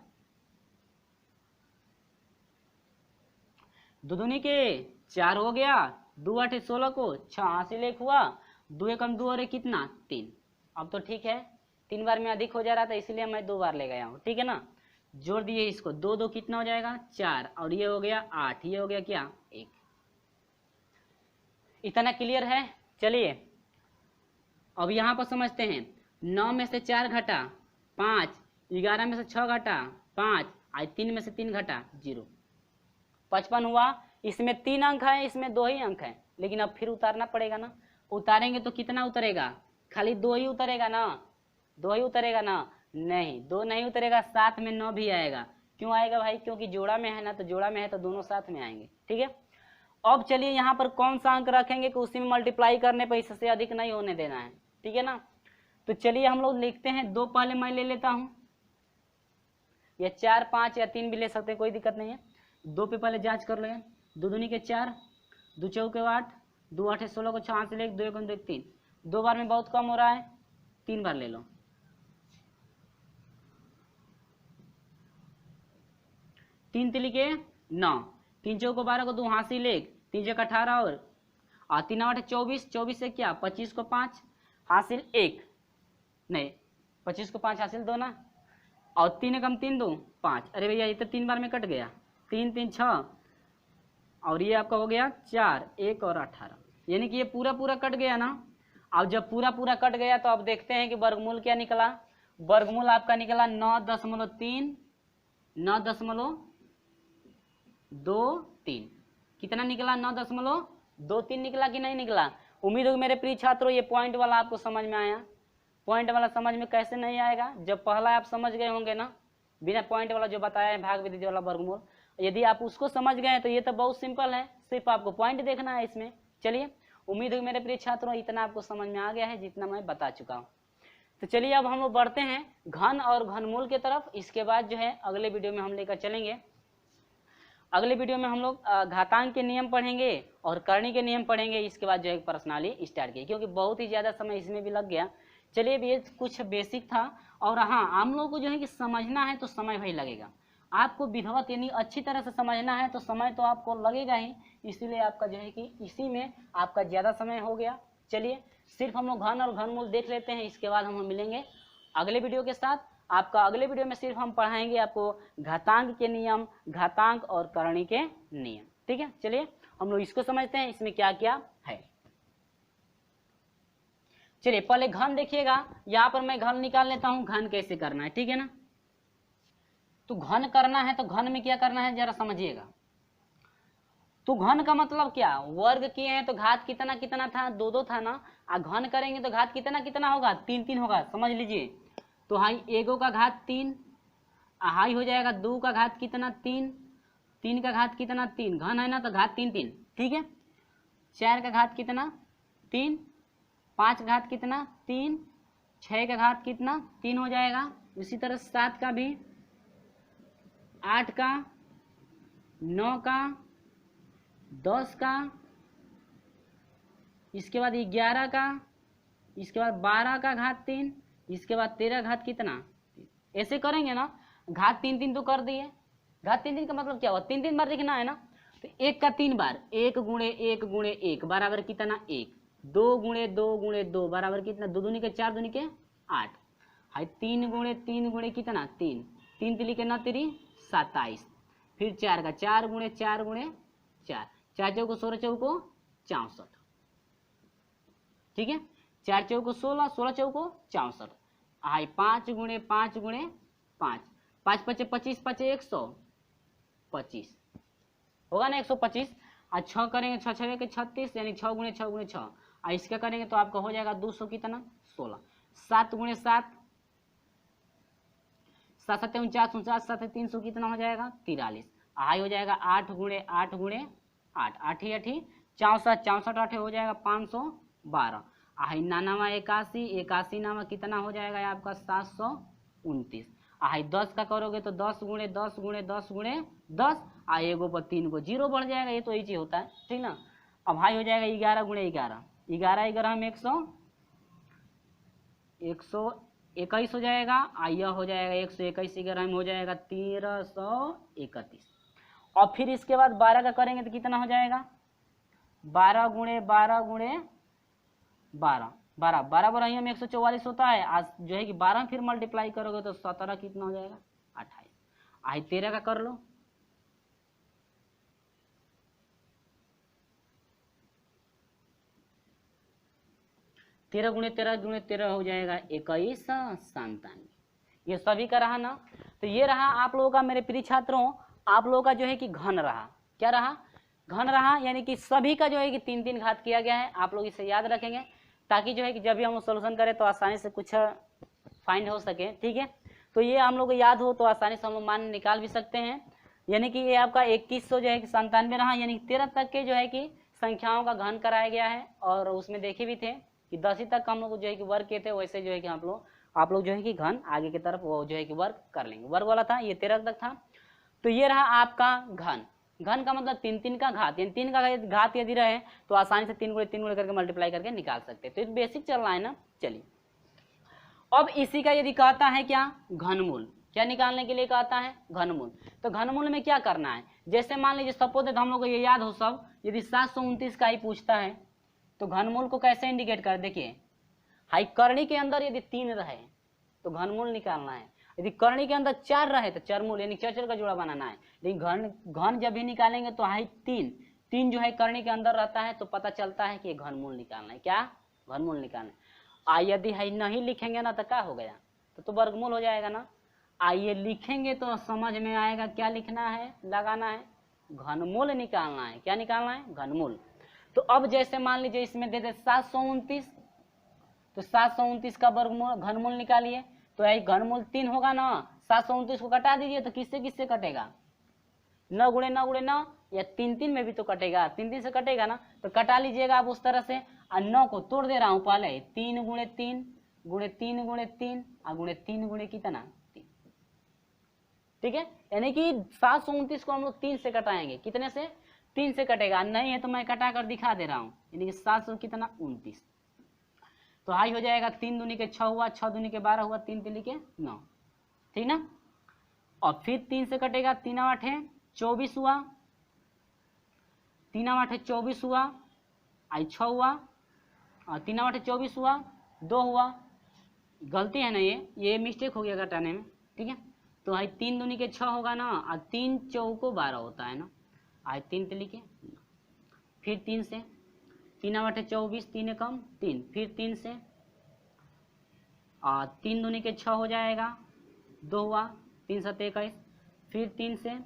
2 दूनी के 4 हो गया, 2 × 8 = 16 को 6 हासिल 1 हुआ, 2 × 2 और कितना 3। अब तो ठीक है, 3 बार में अधिक हो जा रहा था इसलिए मैं 2 बार ले गया हूँ, ठीक है ना। जोड़ दिए इसको, 2 2 कितना हो जाएगा 4, और ये हो गया 8, ये हो गया क्या 1। इतना क्लियर है। चलिए अब यहाँ पर समझते हैं, 9 में से 4 घटा 5, 11 में से 6 घटा 5, 3 में से 3 घटा 0, 55 हुआ। इसमें 3 अंक है, इसमें 2 ही अंक है, लेकिन अब फिर उतारना पड़ेगा ना। उतारेंगे तो कितना उतरेगा, खाली 2 ही उतरेगा ना, 2 ही उतरेगा ना, नहीं 2 नहीं उतरेगा, साथ में 9 भी आएगा। क्यों आएगा भाई, क्योंकि जोड़ा में है ना, तो जोड़ा में है तो दोनों साथ में आएंगे, ठीक है। अब चलिए यहाँ पर कौन सा अंक रखेंगे कि उसी में मल्टीप्लाई करने पर इससे अधिक नहीं होने देना है, ठीक है ना। तो चलिए हम लोग लिखते हैं 2 पहले मैं ले लेता हूँ, या 4 5 या 3 भी ले सकते हैं, कोई दिक्कत नहीं है। 2 पे पहले जांच कर लें, 2 दूनी के 4, 2 चौके 8, 2 8 16 को 6 हासिल 1, 2 1 2 3। 2 बार में बहुत कम हो रहा है, 3 बार ले लो। 3 तिली के 9, 3 चौको 12 को 2 हासिल 1, 3 चौक 18 और 3 8 24, 24 से क्या 25 को 5 हासिल 1, नहीं 25 को 5 हासिल 2 ना, और 3 × 3 = 2 5। अरे भैया ये तो 3 बार में कट गया, 3 3 6, और ये आपका हो गया 4 1 और 18, यानी कि ये पूरा पूरा कट गया ना। अब जब पूरा पूरा कट गया तो अब देखते हैं कि वर्गमूल क्या निकला। वर्गमूल आपका निकला 9.3, 9.23। कितना निकला 9.23 निकला कि नहीं निकला। उम्मीद हो मेरे प्रिय छात्रों ये पॉइंट वाला आपको समझ में आया। पॉइंट वाला समझ में कैसे नहीं आएगा, जब पहला आप समझ गए होंगे ना, बिना पॉइंट वाला जो बताया है भाग विधि वाला वर्गमूल, यदि आप उसको समझ गए हैं तो ये तो बहुत सिंपल है, सिर्फ आपको पॉइंट देखना है इसमें। चलिए, उम्मीद है मेरे प्रिय छात्रों इतना आपको समझ में आ गया है जितना मैं बता चुका हूँ। तो चलिए अब हम लोग बढ़ते हैं घन और घनमूल की तरफ। इसके बाद जो है अगले वीडियो में हम लेकर चलेंगे। अगले वीडियो में हम लोग घातांक के नियम पढ़ेंगे और करनी के नियम पढ़ेंगे। इसके बाद जो है प्रश्नावली स्टार्ट की, क्योंकि बहुत ही ज़्यादा समय इसमें भी लग गया। चलिए, ये कुछ बेसिक था। और हाँ, हम लोग को जो है कि समझना है तो समय भाई लगेगा। आपको विधिवत यानी अच्छी तरह से समझना है तो समय तो आपको लगेगा ही, इसीलिए आपका जो है कि इसी में आपका ज़्यादा समय हो गया। चलिए, सिर्फ हम लोग घन और घनमूल देख लेते हैं, इसके बाद हम मिलेंगे अगले वीडियो के साथ। आपका अगले वीडियो में सिर्फ हम पढ़ाएंगे आपको घातांक के नियम, घातांक और करणी के नियम। ठीक है, चलिए हम लोग इसको समझते हैं इसमें क्या क्या है। चलिए पहले घन देखिएगा, यहाँ पर मैं घन निकाल लेता हूँ, घन कैसे करना है, ठीक है ना। तो घन करना है तो घन में क्या करना है जरा समझिएगा। तो घन का मतलब क्या, वर्ग किए हैं तो घात कितना कितना था, दो दो था ना। घन करेंगे तो घात कितना कितना होगा, तीन तीन होगा, समझ लीजिए। तो हाई एगो का घात तीन, हाई हो जाएगा दो का घात कितना तीन, तीन का घात कितना तीन, घन है ना तो घात तीन तीन, ठीक है। चार का घात कितना तीन, पाँच घात कितना तीन, छः का घात कितना तीन हो जाएगा। इसी तरह सात का भी, आठ का, नौ का, 10 का, इसके बाद 11 का, इसके बाद 12 का घात तीन, इसके बाद 13 घात कितना, ऐसे करेंगे ना। घात तीन तीन तो कर दिए, घात तीन तीन का मतलब क्या हुआ, तीन तीन बार लिखना है ना। तो एक का तीन बार, एक गुणे एक बराबर कितना एक, दो गुणे दो बराबर कितना, दो दूनी के चार, दूनी के आठ, हाई तीन गुणे कितना तीन, तीन तिली के 9 तिरी 27, फिर चार का चार गुणे चार, चार चौको 16 चौको 64, ठीक है। चार चौको 16, 16 चौको 64, हाई पाँच गुणे पाँच, पाँच पचे 25, पचे 125 होगा ना, 125। आज 6 करेंगे, 6 छः के 36, यानी 6 गुणे 6, और इसका करेंगे तो आपका हो जाएगा 200 कितना 16, 7 गुणे 7, 7 7 49, 49 7 300 कितना हो जाएगा 43, हाई हो जाएगा 8 गुणे 8, 8 ही 64, 64 8 हो जाएगा 512, हाई 99 81, 81 नामा कितना हो जाएगा आपका 729, हाई 10 का करोगे तो 10 गुणे 10 गुणे 10 गुणे 10, एगो पर 3 को 0 बढ़ जाएगा, ये तो यही चीज होता है, ठीक ना। अब हाई हो जाएगा 11 गुणे 11, 11 11 में 121 हो जाएगा, यह हो जाएगा 121 11 में हो जाएगा 1331, और फिर इसके बाद 12 का करेंगे तो कितना हो जाएगा 12 गुणे 12 गुणे 12, 12 12 बार में 144 होता है। आज जो है कि 12 फिर मल्टीप्लाई करोगे तो 17 कितना हो जाएगा 28, आई 13 का कर लो, तेरह गुणे तेरह हो जाएगा 21 97, ये सभी का रहा ना। तो ये रहा आप लोगों का मेरे प्रिय छात्रों, आप लोगों का जो है कि घन रहा, क्या रहा घन रहा, यानी कि सभी का जो है कि तीन तीन घात किया गया है। आप लोग इसे याद रखेंगे ताकि जो है कि जब भी हम लोग सोल्यूशन करें तो आसानी से कुछ फाइंड हो सके, ठीक है। तो ये हम लोग को याद हो तो आसानी से हम लोग मान निकाल भी सकते हैं। यानी कि ये आपका 2100 जो है कि 97 रहा, यानी 13 तक के जो है कि संख्याओं का घन कराया गया है। और उसमें देखे भी थे कि 10 तक हम लोग जो है कि वर्ग किए थे, वैसे जो है कि आप लोग जो है कि घन आगे की तरफ वो जो है कि वर्ग कर लेंगे। वर्ग वाला था ये 13 तक था। तो ये रहा आपका घन। घन का मतलब तीन तीन का घात, यानी तीन का घात यदि रहे तो आसानी से तीन गुणे करके मल्टीप्लाई करके निकाल सकते हैं। तो ये बेसिक चल रहा है ना। चलिए अब इसी का यदि कहता है क्या घनमूल, क्या निकालने के लिए कहता है घनमूल। तो घनमूल में क्या करना है, जैसे मान लीजिए सपोज हम लोग को ये याद हो सब, यदि 729 का ही पूछता है तो घनमूल को कैसे इंडिकेट कर, देखिए हाई करनी के अंदर यदि 3 रहे तो घनमूल निकालना है, यदि करनी के अंदर 4 रहे तो चरमूल यानी चर का जोड़ा बनाना है। लेकिन घन जब भी निकालेंगे तो हाई 3 जो है करनी के अंदर रहता है तो पता चलता है कि घनमूल निकालना है, क्या घनमूल निकालना है। यदि है नहीं लिखेंगे ना तो क्या हो गया, तो वर्गमूल हो जाएगा ना। आइए लिखेंगे तो समझ में आएगा क्या लिखना है, लगाना है घनमूल निकालना है। क्या निकालना है घनमूल। तो अब जैसे मान लीजिए इसमें दे दे 729, तो 729 का वर्गमूल घनमूल निकालिए, तो यही घनमूल 3 होगा ना। 729 को कटा दीजिए तो किससे किससे कटेगा, 9 गुणे 9 गुणे 9 या 3 3 में भी तो कटेगा, 3 3 से कटेगा ना, तो कटा लीजिएगा आप उस तरह से। और 9 को तोड़ दे रहा हूँ पहले, 3 गुणे 3 गुणे 3 गुणे 3 और गुणे 3 गुणे कितना 3, ठीक है। यानी कि 729 को हम लोग 3 से कटाएंगे, कितने से 3 से कटेगा, नहीं है तो मैं कटा कर दिखा दे रहा हूँ। यानी कि 700 कितना 29, तो हाई हो जाएगा 3 दूनी के 6 हुआ, 6 दूनी के 12 हुआ, 3 तीन के 9, ठीक ना। और फिर 3 से कटेगा, 3 8 है 24 हुआ, 3 8 है 24 हुआ, आई 6 हुआ, और 3 8 है 24 हुआ, 2 हुआ, गलती है ना, ये मिस्टेक हो गया घटाने में, ठीक है। तो आई 3 दूनी के 6 होगा ना, और 3 चौको 12 होता है ना, आई 3 तिली के, फिर 3 से 3 8 है 24, 3 कम 3, फिर 3 से, और 3 दूनी के 6 हो जाएगा, 2 हुआ, 3 7 21, फिर 3 से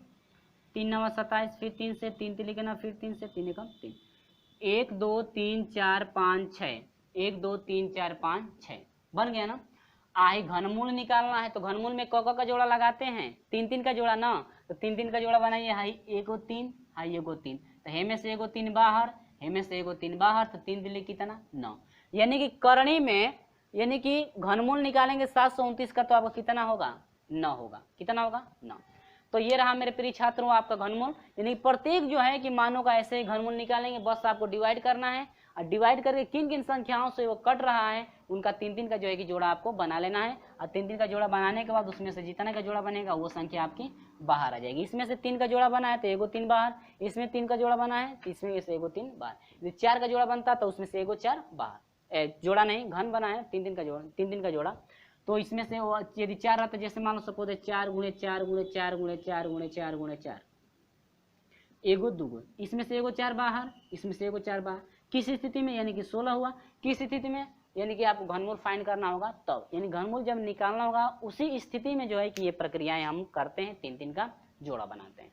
3 9 27, फिर 3 से 3 तिली के ना, फिर 3 से 3 कम 3, 1 2 3 4 5 6, 1 2 3 4 5 6 बन गया ना। आई घनमूल निकालना है, तो घनमूल में क का जोड़ा लगाते हैं, 3 3 का जोड़ा ना, तो 3 3 का जोड़ा बनाइए, हाई 1 3 हाई 1 3, तो हे में से 1 3 बाहर, हे में से 1 3 बाहर, तो 3 दिल्ली कितना 9। यानी कि करणी में, यानी कि घनमूल निकालेंगे 729 का, तो आपका कितना होगा 9 होगा, कितना होगा 9। तो ये रहा मेरे प्रिय छात्रों आपका घनमूल। यानी प्रत्येक जो है कि मानों का ऐसे ही घनमूल निकालेंगे, बस आपको डिवाइड करना है, और डिवाइड करके किन किन संख्याओं से वो कट रहा है उनका 3 3 का जो है कि जोड़ा आपको बना लेना है। और 3 3 का जोड़ा बनाने के बाद उसमें से जितने का जोड़ा बनेगा वो संख्या आपकी बाहर आ जाएगी। इसमें से 3 का जोड़ा बना है तो 1 3 बाहर, इसमें 3 का जोड़ा बना है तो इसमें से 1 3 बाहर, यदि 4 का जोड़ा बनता तो उसमें से 1 4 बाहर, जोड़ा नहीं घन बना है 3 3 का जोड़ा, 3 3 का जोड़ा, तो इसमें से यदि 4 रहता, जैसे मान लो सपोज 4 गुणे 4 गुणे 4 गुणे 4 गुणे 4 गुणे 4, 1 2, इसमें से 1 4 बाहर, इसमें से 1 4 बाहर, किस स्थिति में, यानी कि 16 हुआ। किस स्थिति में, यानी कि आपको घनमूल फाइंड करना होगा तब, यानी घनमूल जब निकालना होगा उसी स्थिति में जो है कि ये प्रक्रियाएं हम करते हैं, 3 3 का जोड़ा बनाते हैं।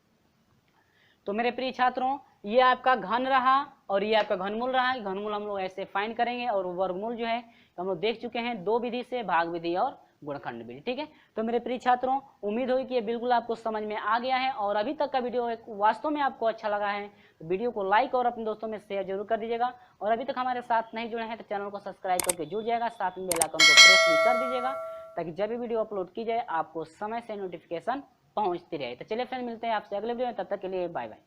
तो मेरे प्रिय छात्रों ये आपका घन रहा और ये आपका घनमूल रहा है। घनमूल हम लोग ऐसे फाइंड करेंगे, और वर्गमूल जो है हम लोग देख चुके हैं 2 विधि से, भाग विधि और गुणनखंड विधि, ठीक है। तो मेरे प्रिय छात्रों उम्मीद होगी कि ये बिल्कुल आपको समझ में आ गया है, और अभी तक का वीडियो वास्तव में आपको अच्छा लगा है तो वीडियो को लाइक और अपने दोस्तों में शेयर जरूर कर दीजिएगा। और अभी तक हमारे साथ नहीं जुड़े हैं तो चैनल को सब्सक्राइब करके जुड़ जाएगा, साथ में बेल आइकन को प्रेस भी कर दीजिएगा, ताकि जब भी वीडियो अपलोड की जाए आपको समय से नोटिफिकेशन पहुंचती रहे। तो चलिए फ्रेंड मिलते हैं आपसे अगले वीडियो में, तब तक के लिए बाय बाय।